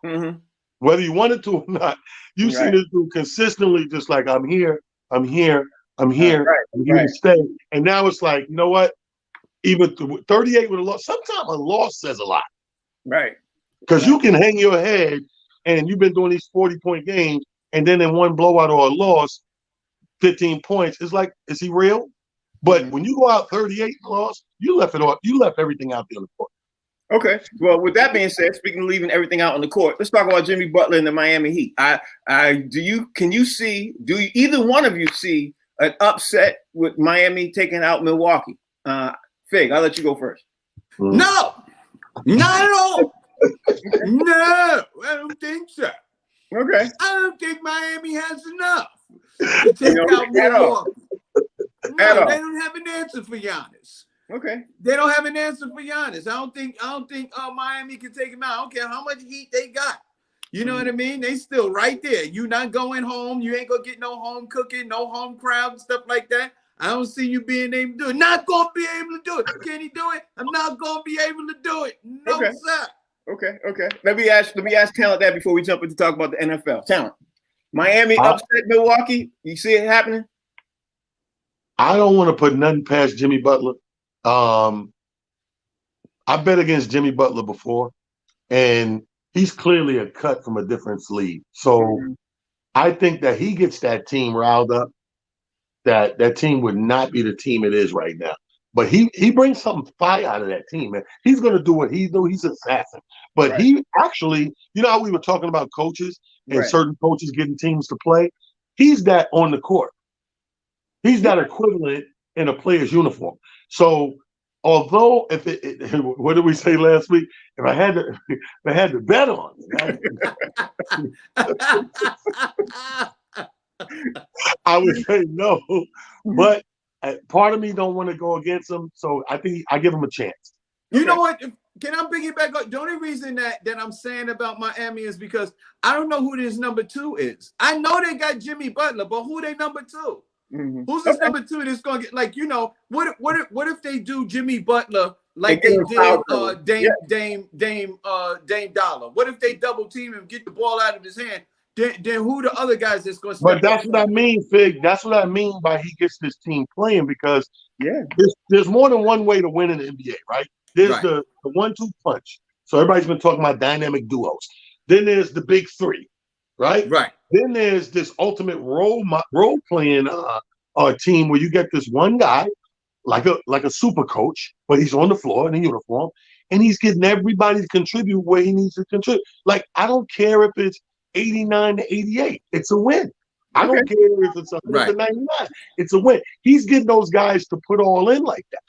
[SPEAKER 3] Mm-hmm. Whether you wanted to or not, you've seen this dude consistently just like, I'm here to stay. And now it's like, you know what? Even 38 with a loss, sometimes a loss says a lot.
[SPEAKER 1] Right.
[SPEAKER 3] Because you can hang your head and you've been doing these 40-point games, and then in one blowout or a loss, 15 points, it's like, is he real? But when you go out 38 and loss, you left everything out there on the court.
[SPEAKER 1] Okay. Well, with that being said, speaking of leaving everything out on the court, let's talk about Jimmy Butler and the Miami Heat. Do either one of you see an upset with Miami taking out Milwaukee? Fig, I'll let you go first.
[SPEAKER 2] No, not at all. No, I don't think so.
[SPEAKER 1] Okay.
[SPEAKER 2] I don't think Miami has enough to take out Milwaukee. No, they don't have an answer for Giannis.
[SPEAKER 1] Okay.
[SPEAKER 2] They don't have an answer for Giannis. I don't think Miami can take him out. I don't care how much heat they got. You know what I mean? They still right there. You not going home. You ain't gonna get no home cooking, no home crowd and stuff like that. I don't see you being able to do it. Not gonna be able to do it. Can he do it? I'm not gonna be able to do it. No, sir.
[SPEAKER 1] Okay. Let me ask Talent that before we jump in to talk about the NFL. Talent. Miami upset Milwaukee. You see it happening?
[SPEAKER 3] I don't want to put nothing past Jimmy Butler. I bet against Jimmy Butler before, and he's clearly a cut from a different sleeve. So I think that he gets that team riled up, that team would not be the team it is right now. But he brings something fire out of that team, man. He's going to do what he do. He's an assassin. But he actually, you know how we were talking about coaches and certain coaches getting teams to play? He's that on the court. He's that equivalent in a player's uniform. So although what did we say last week? If I had to bet on it, I would say no. But part of me don't want to go against him, so I think I give him a chance.
[SPEAKER 2] You know what? Can I bring it back up? The only reason that I'm saying about Miami is because I don't know who this number 2 is. I know they got Jimmy Butler, but who they number 2?
[SPEAKER 1] Mm-hmm.
[SPEAKER 2] Who's this number 2 that's gonna get, like, you know, what if they do Jimmy Butler like they did Dame Dollar? What if they double team him, get the ball out of his hand? Then who the other guys that's going to step
[SPEAKER 3] But that's what I mean, Fig. That's what I mean by he gets this team playing, because there's more than one way to win in the NBA, right? There's the 1-2 punch. So everybody's been talking about dynamic duos. Then there's the big 3, right?
[SPEAKER 2] Right.
[SPEAKER 3] Then there's this ultimate role playing team where you get this one guy like a super coach, but he's on the floor in a uniform, and he's getting everybody to contribute where he needs to contribute. Like, I don't care if it's 89 to 88. It's a win. I don't care if it's 100 to 99. It's a win. He's getting those guys to put all in like that.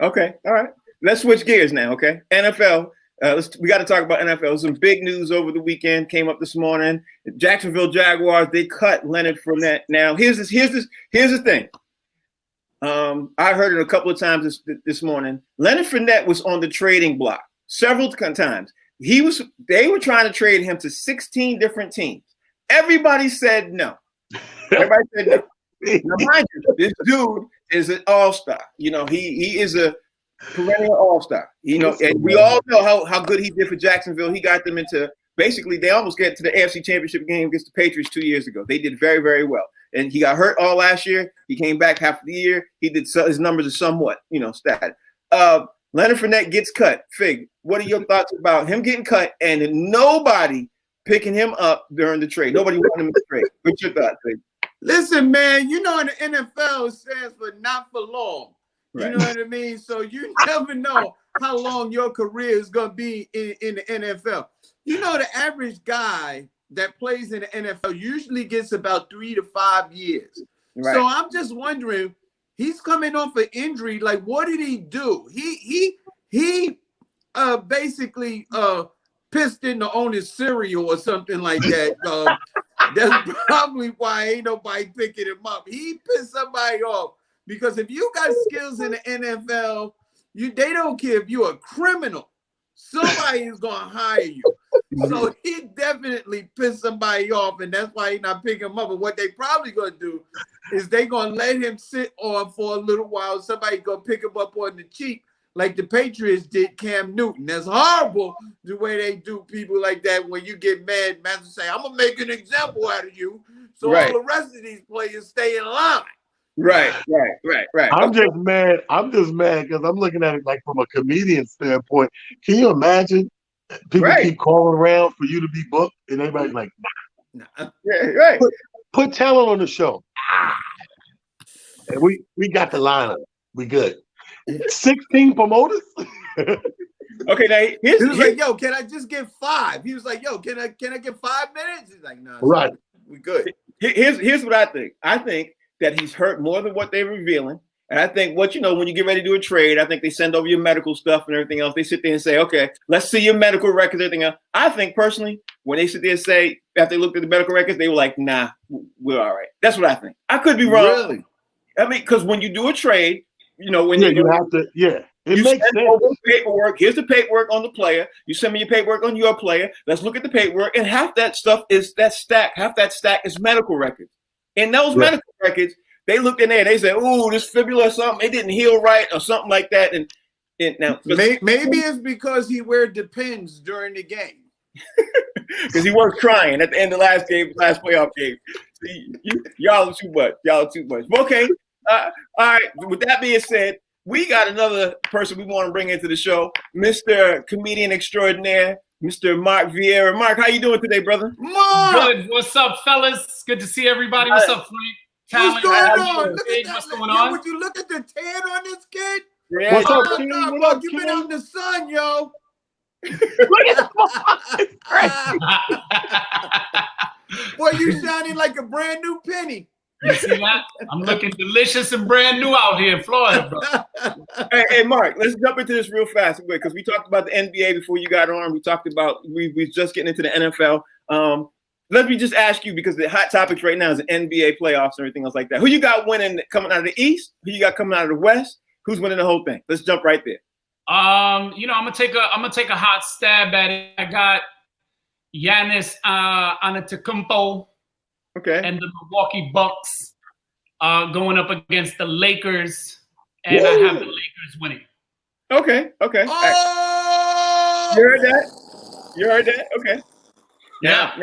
[SPEAKER 1] Okay. All right. Let's switch gears now. Okay. NFL. We got to talk about NFL. Some big news over the weekend came up this morning. Jacksonville Jaguars, they cut Leonard Fournette. Now, here's the thing. I heard it a couple of times this morning. Leonard Fournette was on the trading block several times. They were trying to trade him to 16 different teams. Everybody said no. Everybody said no. Now, mind you, this dude is an all-star. You know, he is a perennial all-star. You know, and we all know how good he did for Jacksonville. He got them into, basically, they almost get to the AFC Championship game against the Patriots 2 years ago. They did very, very well. And he got hurt all last year. He came back half of the year. He did, his numbers are somewhat, static. Leonard Fournette gets cut. Fig, what are your thoughts about him getting cut and nobody picking him up during the trade? Nobody wanted him to trade. What's your thoughts, Fig?
[SPEAKER 2] Listen, man, in the NFL, it stands for not for long.
[SPEAKER 1] Right.
[SPEAKER 2] You know what I mean? So you never know how long your career is going to be in the NFL. You know, the average guy that plays in the NFL usually gets about 3 to 5 years. Right. So I'm just wondering, he's coming off an injury. Like, what did he do? He basically pissed in the owner's cereal or something like that. That's probably why ain't nobody picking him up. He pissed somebody off, because if you got skills in the NFL, they don't care if you're a criminal. Somebody is gonna hire you. So he definitely pissed somebody off, and that's why he's not picking him up. And what they probably gonna do is they gonna let him sit on for a little while. Somebody gonna pick him up on the cheap, like the Patriots did Cam Newton. That's horrible, the way they do people like that. When you get mad, man, say, I'm gonna make an example out of you, so all the rest of these players stay in line.
[SPEAKER 1] Right.
[SPEAKER 3] I'm just mad because I'm looking at it like from a comedian standpoint. Can you imagine people keep calling around for you to be booked, and everybody's like, nah.
[SPEAKER 1] Yeah, right.
[SPEAKER 3] Put talent on the show. And we got the lineup. We good. 16 promoters.
[SPEAKER 1] Okay, now
[SPEAKER 2] he was like, yo, can I just get 5? He was like, yo, can I get 5 minutes? He's like, no,
[SPEAKER 3] right.
[SPEAKER 2] We good.
[SPEAKER 1] Here's what I think. I think that he's hurt more than what they're revealing. And I think when you get ready to do a trade, I think they send over your medical stuff and everything else. They sit there and say, okay, let's see your medical records, everything else. I think personally, when they sit there and say, after they looked at the medical records, they were like, nah, we're all right. That's what I think. I could be wrong.
[SPEAKER 2] Really?
[SPEAKER 1] I mean, because when you do a trade, when
[SPEAKER 3] you have to, it makes sense.
[SPEAKER 1] Over paperwork. Here's the paperwork on the player. You send me your paperwork on your player. Let's look at the paperwork. And half that stuff is that stack. Half that stack is medical records. And those medical records, they looked in there and they said, "Ooh, this fibula or something. It didn't heal right or something like that." And now
[SPEAKER 2] maybe it's because he wear Depends during the game.
[SPEAKER 1] Because he was crying at the end of last playoff game. See, y'all are too much. But okay. All right. With that being said, we got another person we want to bring into the show, Mr. Comedian Extraordinaire, Mr. Mark Vieira. Mark, how you doing today, brother?
[SPEAKER 2] Mark!
[SPEAKER 5] Good. What's up, fellas? Good to see everybody. What's up, Frank?
[SPEAKER 2] What's going on? Look at that.
[SPEAKER 5] What's going on?
[SPEAKER 2] Would you look at the tan on this kid?
[SPEAKER 1] Yeah.
[SPEAKER 3] What's up,
[SPEAKER 2] Oh,
[SPEAKER 3] King?
[SPEAKER 2] God,
[SPEAKER 3] What
[SPEAKER 2] Mark,
[SPEAKER 3] up,
[SPEAKER 2] you been
[SPEAKER 3] King?
[SPEAKER 2] out in the sun, yo. Boy, you shining like a brand new penny.
[SPEAKER 5] You see that? I'm looking delicious and brand new out here in Florida, bro.
[SPEAKER 1] Hey, Mark, let's jump into this real fast because we talked about the NBA before you got on. We talked about we just getting into the NFL. Let me just ask you, because the hot topics right now is the NBA playoffs and everything else like that. Who you got winning coming out of the East? Who you got coming out of the West? Who's winning the whole thing? Let's jump right there.
[SPEAKER 5] I'm gonna take a hot stab at it. I got Giannis Antetokounmpo.
[SPEAKER 1] Okay.
[SPEAKER 5] And the Milwaukee Bucks going up against the Lakers, and I have the Lakers winning.
[SPEAKER 1] Okay.
[SPEAKER 2] Oh!
[SPEAKER 1] You heard that? Okay.
[SPEAKER 5] Yeah.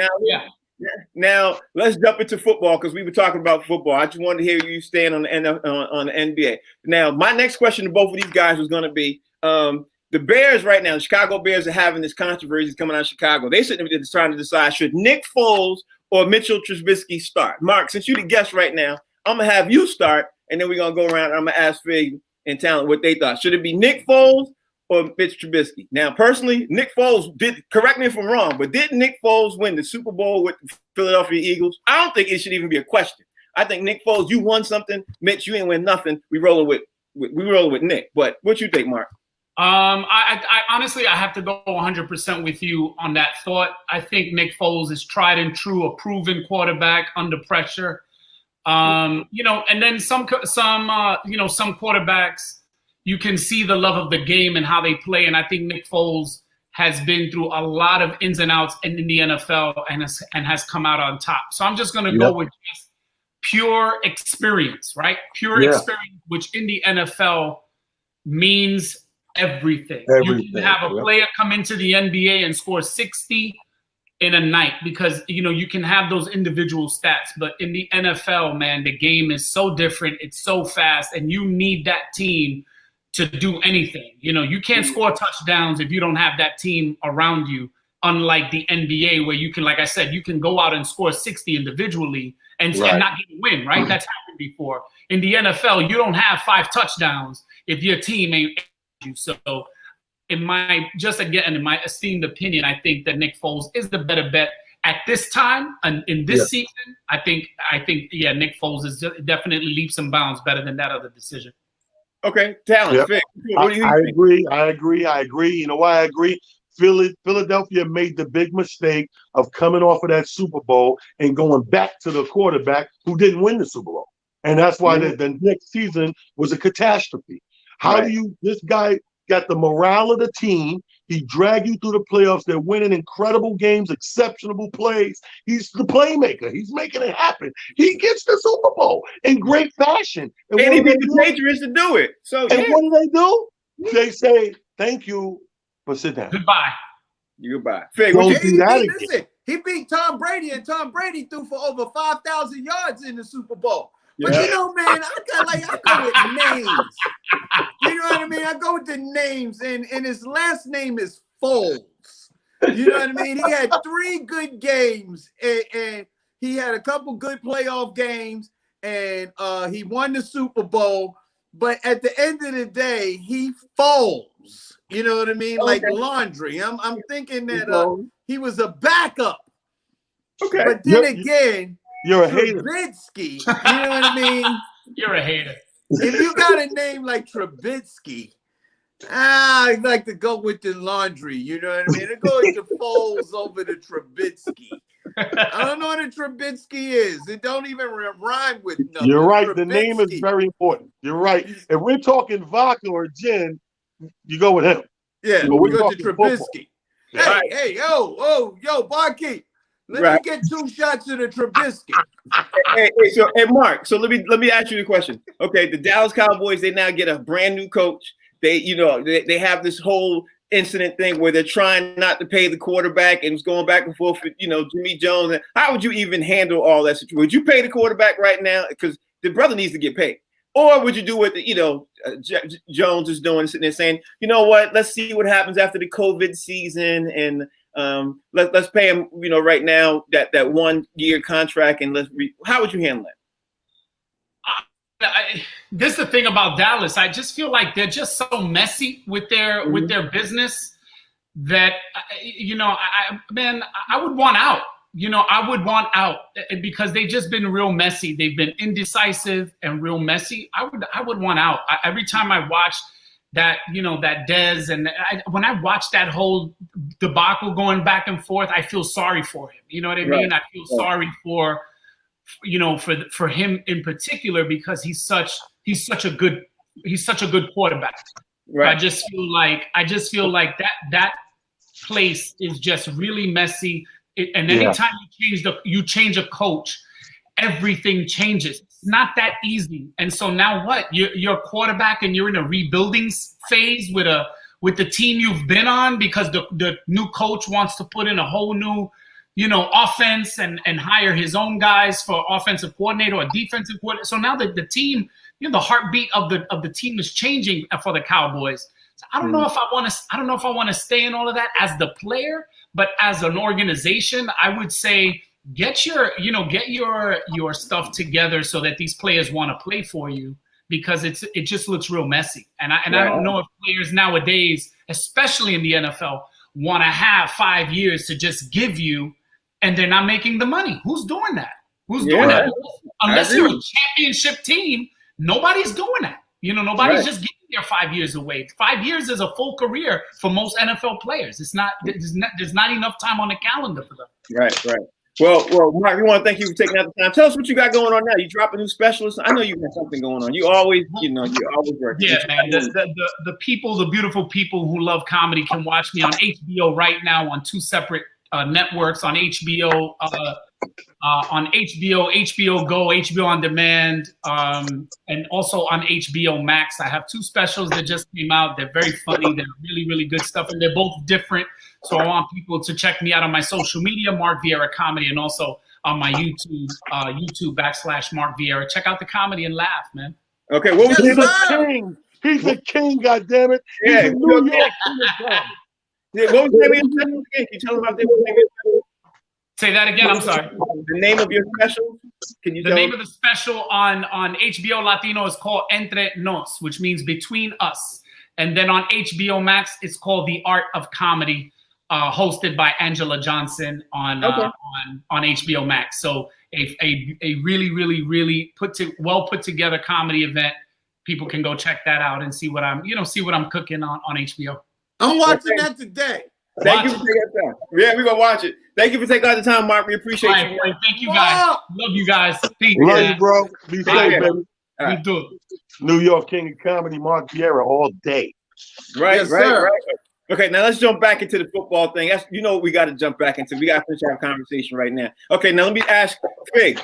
[SPEAKER 1] Now let's jump into football because we were talking about football. I just wanted to hear you stand on the NBA. Now, my next question to both of these guys was going to be the Bears right now. The Chicago Bears are having this controversy coming out of Chicago. They sitting there trying to decide should Nick Foles or Mitchell Trubisky start. Mark, since you're the guest right now, I'm gonna have you start, and then we're gonna go around. And I'm gonna ask Fig and Talent what they thought. Should it be Nick Foles or Mitch Trubisky? Now, personally, Nick Foles did. Correct me if I'm wrong, but did Nick Foles win the Super Bowl with the Philadelphia Eagles? I don't think it should even be a question. I think Nick Foles, you won something. Mitch, you ain't win nothing. We rolling with Nick. But what you think, Mark?
[SPEAKER 5] I honestly, I have to go 100% with you on that thought. I think Nick Foles is tried and true, a proven quarterback under pressure. And then some quarterbacks, you can see the love of the game and how they play. And I think Nick Foles has been through a lot of ins and outs in the NFL and has come out on top. So I'm just going to go with just pure experience, right? Pure experience, which in the NFL means everything. You can have a player come into the NBA and score 60 in a night because, you can have those individual stats. But in the NFL, man, the game is so different. It's so fast, and you need that team to do anything. You can't score touchdowns if you don't have that team around you, unlike the NBA where you can, like I said, you can go out and score 60 individually and not get a win, right? That's happened before. In the NFL, you don't have 5 touchdowns if your team ain't you. So in my esteemed opinion, I think that Nick Foles is the better bet at this time and in this season. I think Nick Foles is definitely leaps and bounds better than that other decision.
[SPEAKER 1] Okay, Talent.
[SPEAKER 3] Yep.
[SPEAKER 1] What do you think?
[SPEAKER 3] I agree. You know why I agree? Philadelphia made the big mistake of coming off of that Super Bowl and going back to the quarterback who didn't win the Super Bowl. And that's why the next season was a catastrophe. This guy got the morale of the team. He dragged you through the playoffs. They're winning incredible games, exceptional plays. He's the playmaker. He's making it happen. He gets the Super Bowl in great fashion.
[SPEAKER 1] And he beat the Patriots to do it. So,
[SPEAKER 3] what do? They say, thank you, but sit down.
[SPEAKER 5] Goodbye.
[SPEAKER 1] Fig,
[SPEAKER 2] he beat Tom Brady, and Tom Brady threw for over 5,000 yards in the Super Bowl. But man, I go with names. You know what I mean? I go with the names, and his last name is Foles. You know what I mean? He had 3 good games, and he had a couple good playoff games, and he won the Super Bowl. But at the end of the day, he folds. You know what I mean? Like laundry. I'm thinking that he was a backup.
[SPEAKER 1] Okay.
[SPEAKER 2] But then again,
[SPEAKER 3] you're a hater.
[SPEAKER 2] Trubisky, you know what I mean?
[SPEAKER 5] You're a hater.
[SPEAKER 2] If you got a name like Trubisky, I'd like to go with the laundry. You know what I mean? I go with the Foles over the Trubisky. I don't know what a Trubisky is. It don't even rhyme with nothing.
[SPEAKER 3] You're right.
[SPEAKER 2] Trubisky.
[SPEAKER 3] The name is very important. You're right. If we're talking vodka or gin, you go with him.
[SPEAKER 2] Yeah, we go to Trubisky. Hey, yo, barkeep. Let me get 2 shots of the Trubisky.
[SPEAKER 1] hey, Mark. So let me ask you the question. Okay, the Dallas Cowboys, they now get a brand new coach. They have this whole incident thing where they're trying not to pay the quarterback and it's going back and forth with Jimmy Jones. How would you even handle all that situation? Would you pay the quarterback right now because the brother needs to get paid, or would you do what Jones is doing, sitting there saying, you know what, let's see what happens after the COVID season and let's pay him, right now that 1-year contract, and how would you handle that?
[SPEAKER 5] This is the thing about Dallas. I just feel like they're just so messy with their business that I would want out. I would want out because they've just been real messy. They've been indecisive and real messy. I would want out. Every time I watch that, that Dez, and when I watch that whole debacle going back and forth, I feel sorry for him. You know what I mean? I feel sorry for, for him in particular, because he's such a good quarterback. Right. I just feel like that place is just really messy. And anytime you change a coach, everything changes. It's not that easy. And so now what? You're a quarterback and you're in a rebuilding phase with the team you've been on, because the new coach wants to put in a whole new, offense and hire his own guys for offensive coordinator or defensive coordinator. So now that the team, the heartbeat of the team is changing for the Cowboys. So I don't know if I want to stay in all of that as the player, but as an organization, I would say get your stuff together so that these players want to play for you, because it just looks real messy. And I don't know if players nowadays, especially in the NFL, want to have 5 years to just give you, and they're not making the money. Who's doing that? Who's doing that? Unless you're a championship team, nobody's doing that. Nobody's just giving their 5 years away. 5 years is a full career for most NFL players. It's not. There's not enough time on the calendar for them. Right.
[SPEAKER 1] Well, Mark, we want to thank you for taking out the time. Tell us what you got going on now. You dropping new specialists? I know you got something going on. You always work.
[SPEAKER 5] Yeah, man. The people, the beautiful people who love comedy can watch me on HBO right now on 2 separate networks, on HBO, HBO Go, HBO On Demand, and also on HBO Max. I have 2 specials that just came out. They're very funny. They're really, really good stuff, and they're both different. So I want people to check me out on my social media, Mark Vieira Comedy, and also on my YouTube, /Mark Vieira. Check out the comedy and laugh, man.
[SPEAKER 1] Okay,
[SPEAKER 3] he's a king. He's a king, goddammit. He's a New York king of comedy.
[SPEAKER 1] Yeah, what was the name of your special again? Can you tell them about the
[SPEAKER 5] Say that again. I'm sorry.
[SPEAKER 1] The name of your special? Can you? The
[SPEAKER 5] name of the special on HBO Latino is called Entre Nos, which means between us. And then on HBO Max, it's called The Art of Comedy, hosted by Angela Johnson on HBO Max. So a really, really, really well put together comedy event. People can go check that out and see what I'm cooking on HBO.
[SPEAKER 2] I'm watching that today.
[SPEAKER 1] Thank you for taking the time. Yeah, we're gonna watch it. Thank you for taking all the time, Mark. We appreciate you.
[SPEAKER 5] Right. Thank you, guys. Love you guys. Peace.
[SPEAKER 3] Love you, bro. Be safe, baby.
[SPEAKER 5] We do it.
[SPEAKER 3] New York king of comedy, Mark Vieira, all day.
[SPEAKER 1] Right. Okay, now let's jump back into the football thing. That's what we got to jump back into. We got to finish our conversation right now. Okay, now let me ask Fig.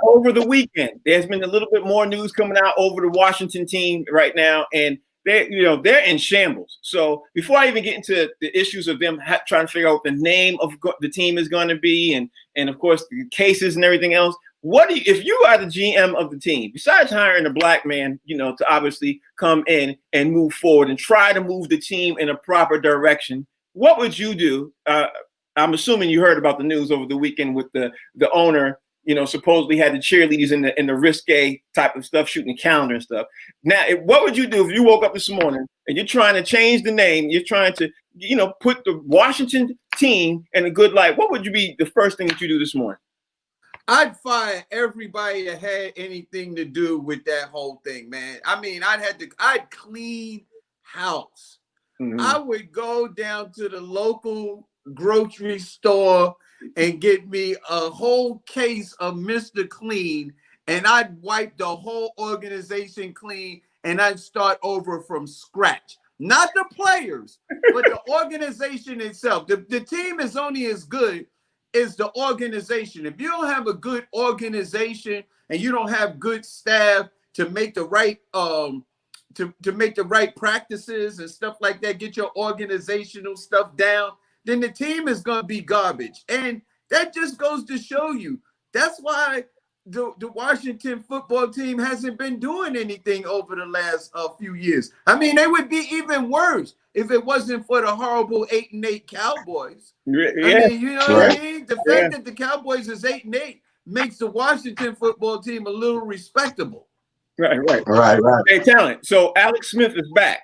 [SPEAKER 1] Over the weekend, there's been a little bit more news coming out over the Washington team right now, and they're in shambles. So before I even get into the issues of them trying to figure out what the name of the team is going to be, and of course the cases and everything else, if you are the GM of the team, besides hiring a black man, to obviously come in and move forward and try to move the team in a proper direction, what would you do? I'm assuming you heard about the news over the weekend with the owner. Supposedly had the cheerleaders in the risque type of stuff, shooting the calendar and stuff. Now, what would you do if you woke up this morning and you're trying to change the name? You're trying to, put the Washington team in a good light. What would be the first thing that you do this morning?
[SPEAKER 2] I'd fire everybody that had anything to do with that whole thing, man. I mean, I'd clean house. Mm-hmm. I would go down to the local grocery store and get me a whole case of Mr. Clean, and I'd wipe the whole organization clean, and I'd start over from scratch. Not the players, but the organization itself. The team is only as good as the organization. If you don't have a good organization and you don't have good staff to make the right to make the right practices and stuff like that, get your organizational stuff down, then the team is going to be garbage. And that just goes to show you. That's why the Washington football team hasn't been doing anything over the last few years. I mean, they would be even worse if it wasn't for the horrible 8-8 Cowboys.
[SPEAKER 1] Yeah.
[SPEAKER 2] I mean, you know what I mean? The fact that the Cowboys is 8-8 makes the Washington football team a little respectable.
[SPEAKER 1] Right. Hey, talent. So Alex Smith is back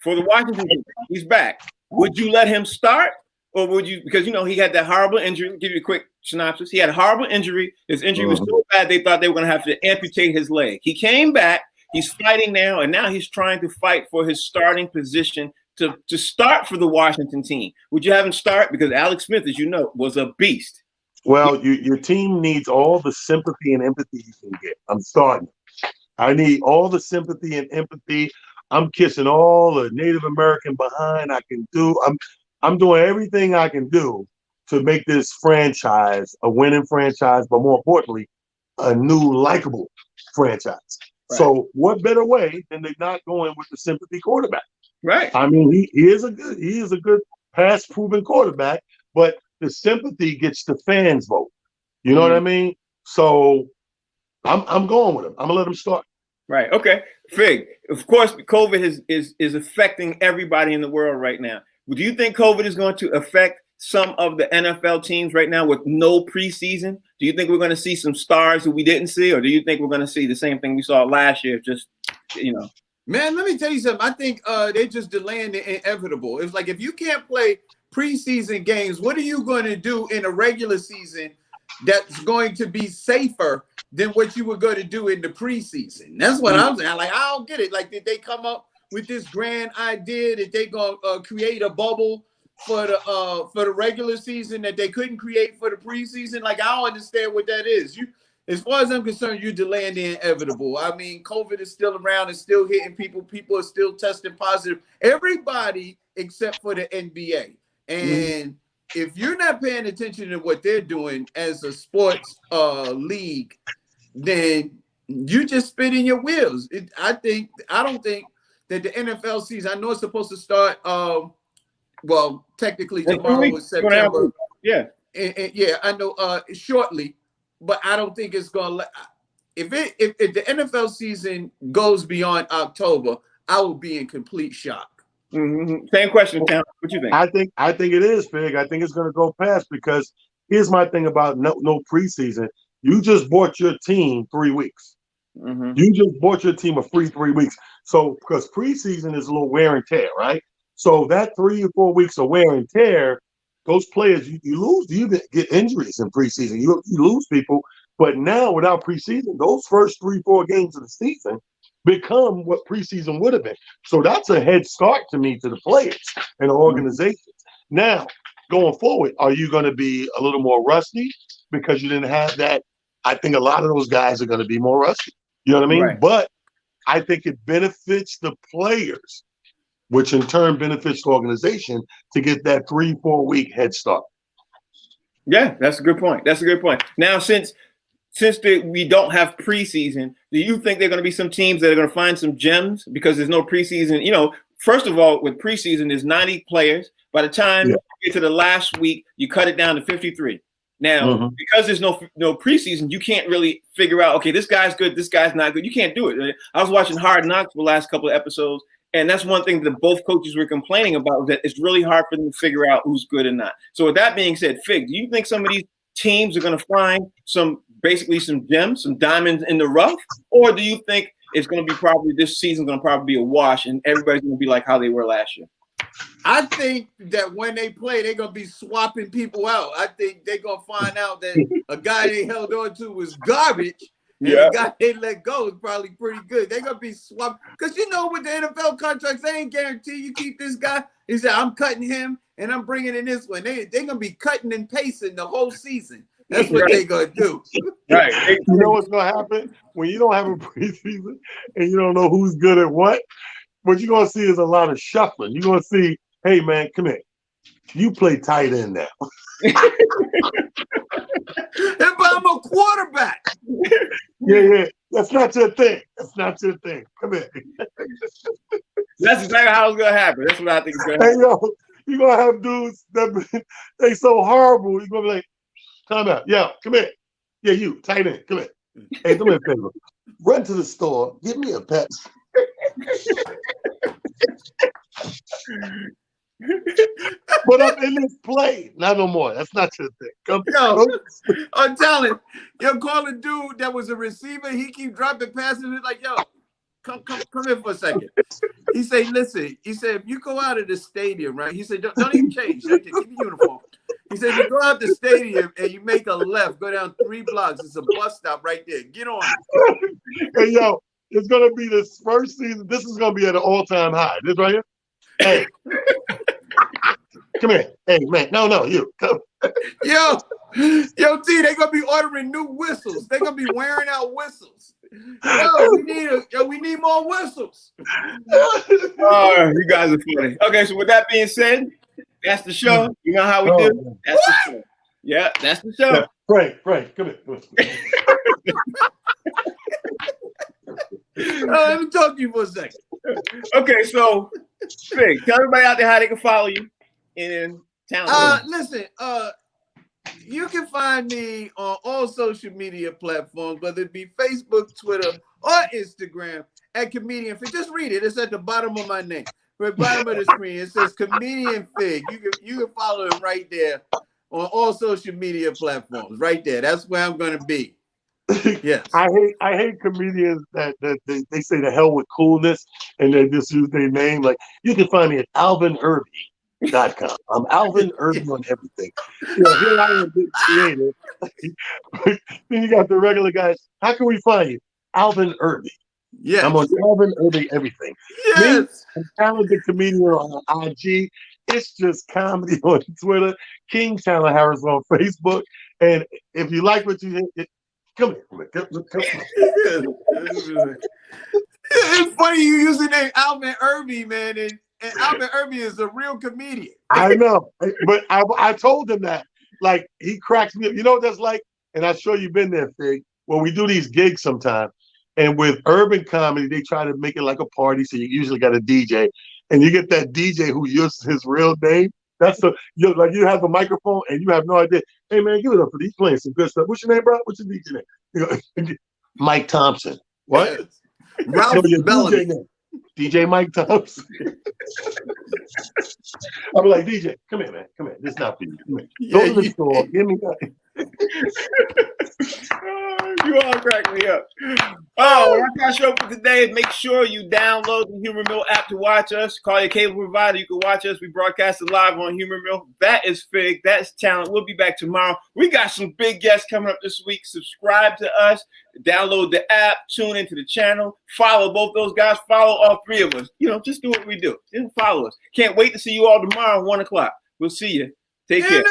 [SPEAKER 1] for the Washington team. He's back. Would you let him start, or would you? Because he had that horrible injury. I'll give you a quick synopsis. He had a horrible injury. His injury was so bad they thought they were going to have to amputate his leg. He came back. He's fighting now, and now he's trying to fight for his starting position to start for the Washington team. Would you have him start? Because Alex Smith, as you know, was a beast.
[SPEAKER 3] Well, your team needs all the sympathy and empathy you can get. I'm starting. I need all the sympathy and empathy. I'm kissing all the Native American behind I can do. I'm doing everything I can do to make this franchise a winning franchise, but more importantly, a new likable franchise. Right. So what better way than to not going with the sympathy quarterback?
[SPEAKER 1] Right.
[SPEAKER 3] I mean, he is a good pass proven quarterback, but the sympathy gets the fans vote. You know what I mean? So I'm going with him. I'm gonna let him start.
[SPEAKER 1] Right. Okay. Fig. Of course, COVID is affecting everybody in the world right now. Do you think COVID is going to affect some of the NFL teams right now with no preseason? Do you think we're going to see some stars that we didn't see, or do you think we're going to see the same thing we saw last year? Just,
[SPEAKER 2] Man, let me tell you something. I think they're just delaying the inevitable. It's like if you can't play preseason games, what are you going to do in a regular season that's going to be safer than what you were going to do in the preseason? That's what I'm saying. Like, I don't get it. Like, did they come up with this grand idea that they gonna create a bubble for the regular season that they couldn't create for the preseason? Like, I don't understand what that is. As far as I'm concerned, you're delaying the inevitable. I mean, COVID is still around. It's still hitting people. People are still testing positive. Everybody except for the NBA. And if you're not paying attention to what they're doing as a sports league, then you just spinning your wheels. I don't think that the NFL season, I know it's supposed to start, well, technically tomorrow is September.
[SPEAKER 1] Yeah.
[SPEAKER 2] And yeah, I know shortly, but I don't think it's going to, if the NFL season goes beyond October, I will be in complete shock.
[SPEAKER 1] Same question, Tom. What you think?
[SPEAKER 3] I think it is, Fig. I think it's going to go past, because here's my thing about no preseason. You just bought your team 3 weeks. You just bought your team a free 3 weeks. So, because preseason is a little wear and tear, right? So that 3 or 4 weeks of wear and tear, those players you lose. You get injuries in preseason. You lose people. But now without preseason, those first 3-4 games of the season become what preseason would have been. So that's a head start to me, to the players and the organizations. Now, going forward, are you going to be a little more rusty because you didn't have that? I think a lot of those guys are going to be more rusty. You know what I mean?
[SPEAKER 1] Right.
[SPEAKER 3] But I think it benefits the players, which in turn benefits the organization, to get that 3-4 week head start.
[SPEAKER 1] Yeah, that's a good point. Now, since we don't have preseason, do you think there are going to be some teams that are going to find some gems because there's no preseason? First of all, with preseason, there's 90 players. By the time you get to the last week, you cut it down to 53. Now, because there's no preseason, you can't really figure out, okay, this guy's good, this guy's not good. You can't do it. I was watching Hard Knocks for the last couple of episodes, and that's one thing that both coaches were complaining about, that it's really hard for them to figure out who's good or not. So with that being said, Fig, do you think some of these teams are going to find some gems, some diamonds in the rough? Or do you think it's going to be this season's going to probably be a wash and everybody's going to be like how they were last year?
[SPEAKER 2] I think that when they play, they're going to be swapping people out. I think they're going to find out that a guy they held on to was garbage, and the guy they let go is probably pretty good. They're going to be swapped. Because with the NFL contracts, they ain't guarantee you keep this guy. He said, I'm cutting him, and I'm bringing in this one. They're going to be cutting and pasting the whole season. That's what they're going to do.
[SPEAKER 1] Right.
[SPEAKER 3] You know what's going to happen? When you don't have a preseason and you don't know who's good at what you're going to see is a lot of shuffling. You're going to see, hey, man, come here. You play tight end now.
[SPEAKER 2] But I'm a quarterback.
[SPEAKER 3] Yeah. That's not your thing. Come here.
[SPEAKER 1] That's exactly how it's going to happen. That's what I think is going to happen.
[SPEAKER 3] Hey, yo, you're going to have dudes that they so horrible. You're going to be like, time out. Yeah, come here. Yeah, you, tight end. Come here. Hey, do me a favor. Run to the store. Give me a Pepsi. But I'm in this play. Not no more. That's not your thing.
[SPEAKER 2] I'm telling you, you're calling dude that was a receiver. He keep dropping passes. It's like, yo, come here for a second. He said, listen, he said, if you go out of the stadium, right? He said, don't even change. Keep your uniform. He said, you go out the stadium and you make a left, go down 3 blocks. It's a bus stop right there. Get on it.
[SPEAKER 3] Hey, yo, it's going to be this first season. This is going to be at an all-time high. This right here. Hey. Come here. Hey, man. No, you. Come.
[SPEAKER 2] Yo, T, they going to be ordering new whistles. They're going to be wearing out whistles. We need more whistles.
[SPEAKER 1] You guys are funny. Okay, so with that being said, that's the show. You know how we do? That's the show. Yeah, that's the show.
[SPEAKER 3] Yeah, Frank, come here.
[SPEAKER 2] Let me talk to you for a second.
[SPEAKER 1] Okay, so Fig, tell everybody out there how they can follow you in town.
[SPEAKER 2] Listen, you can find me on all social media platforms, whether it be Facebook, Twitter, or Instagram at Comedian Fig. Just read it. It's at the bottom of my name. At the bottom of the screen, it says Comedian Fig. You can follow him right there on all social media platforms. Right there. That's where I'm going to be. Yes.
[SPEAKER 3] I hate comedians that they say the hell with coolness and they just use their name. Like, you can find me at AlvinIrby.com. I'm Alvin Irby on everything. Here I am, big creative. Then you got the regular guys. How can we find you? Alvin Irby.
[SPEAKER 2] Yes.
[SPEAKER 3] I'm on Alvin Irby everything.
[SPEAKER 2] Yes.
[SPEAKER 3] Me, I'm talented comedian on IG. It's just comedy on Twitter. King Tyler Harris on Facebook. And if you like what you hear, come here.
[SPEAKER 2] It's funny you use the name Alvin Irby, man, and Alvin Irby is a real comedian.
[SPEAKER 3] I know, but I told him that. Like, he cracks me up. You know what that's like? And I'm sure you've been there, Fig. When we do these gigs sometime, and with urban comedy, they try to make it like a party, so you usually got a DJ, and you get that DJ who uses his real name. That's like you have a microphone and you have no idea. Hey man, give it up for these playing some good stuff. What's your name, bro? What's your DJ name? Mike Thompson. What?
[SPEAKER 2] Ralph Bellamy.
[SPEAKER 3] DJ Mike Thompson. I'm like, DJ, come here, man. Come here. This is not for you. Come here. Go to the store. Give me that.
[SPEAKER 1] You all crack me up. Oh, that's our show for today. Make sure you download the Humor Mill app to watch us. Call your cable provider. You can watch us. We broadcast it live on Humor Mill. That is Fig. That's talent. We'll be back tomorrow. We got some big guests coming up this week. Subscribe to us. Download the app. Tune into the channel. Follow both those guys. Follow all 3 of us. Just do what we do. Just follow us. Can't wait to see you all tomorrow at 1 o'clock. We'll see you. Take care.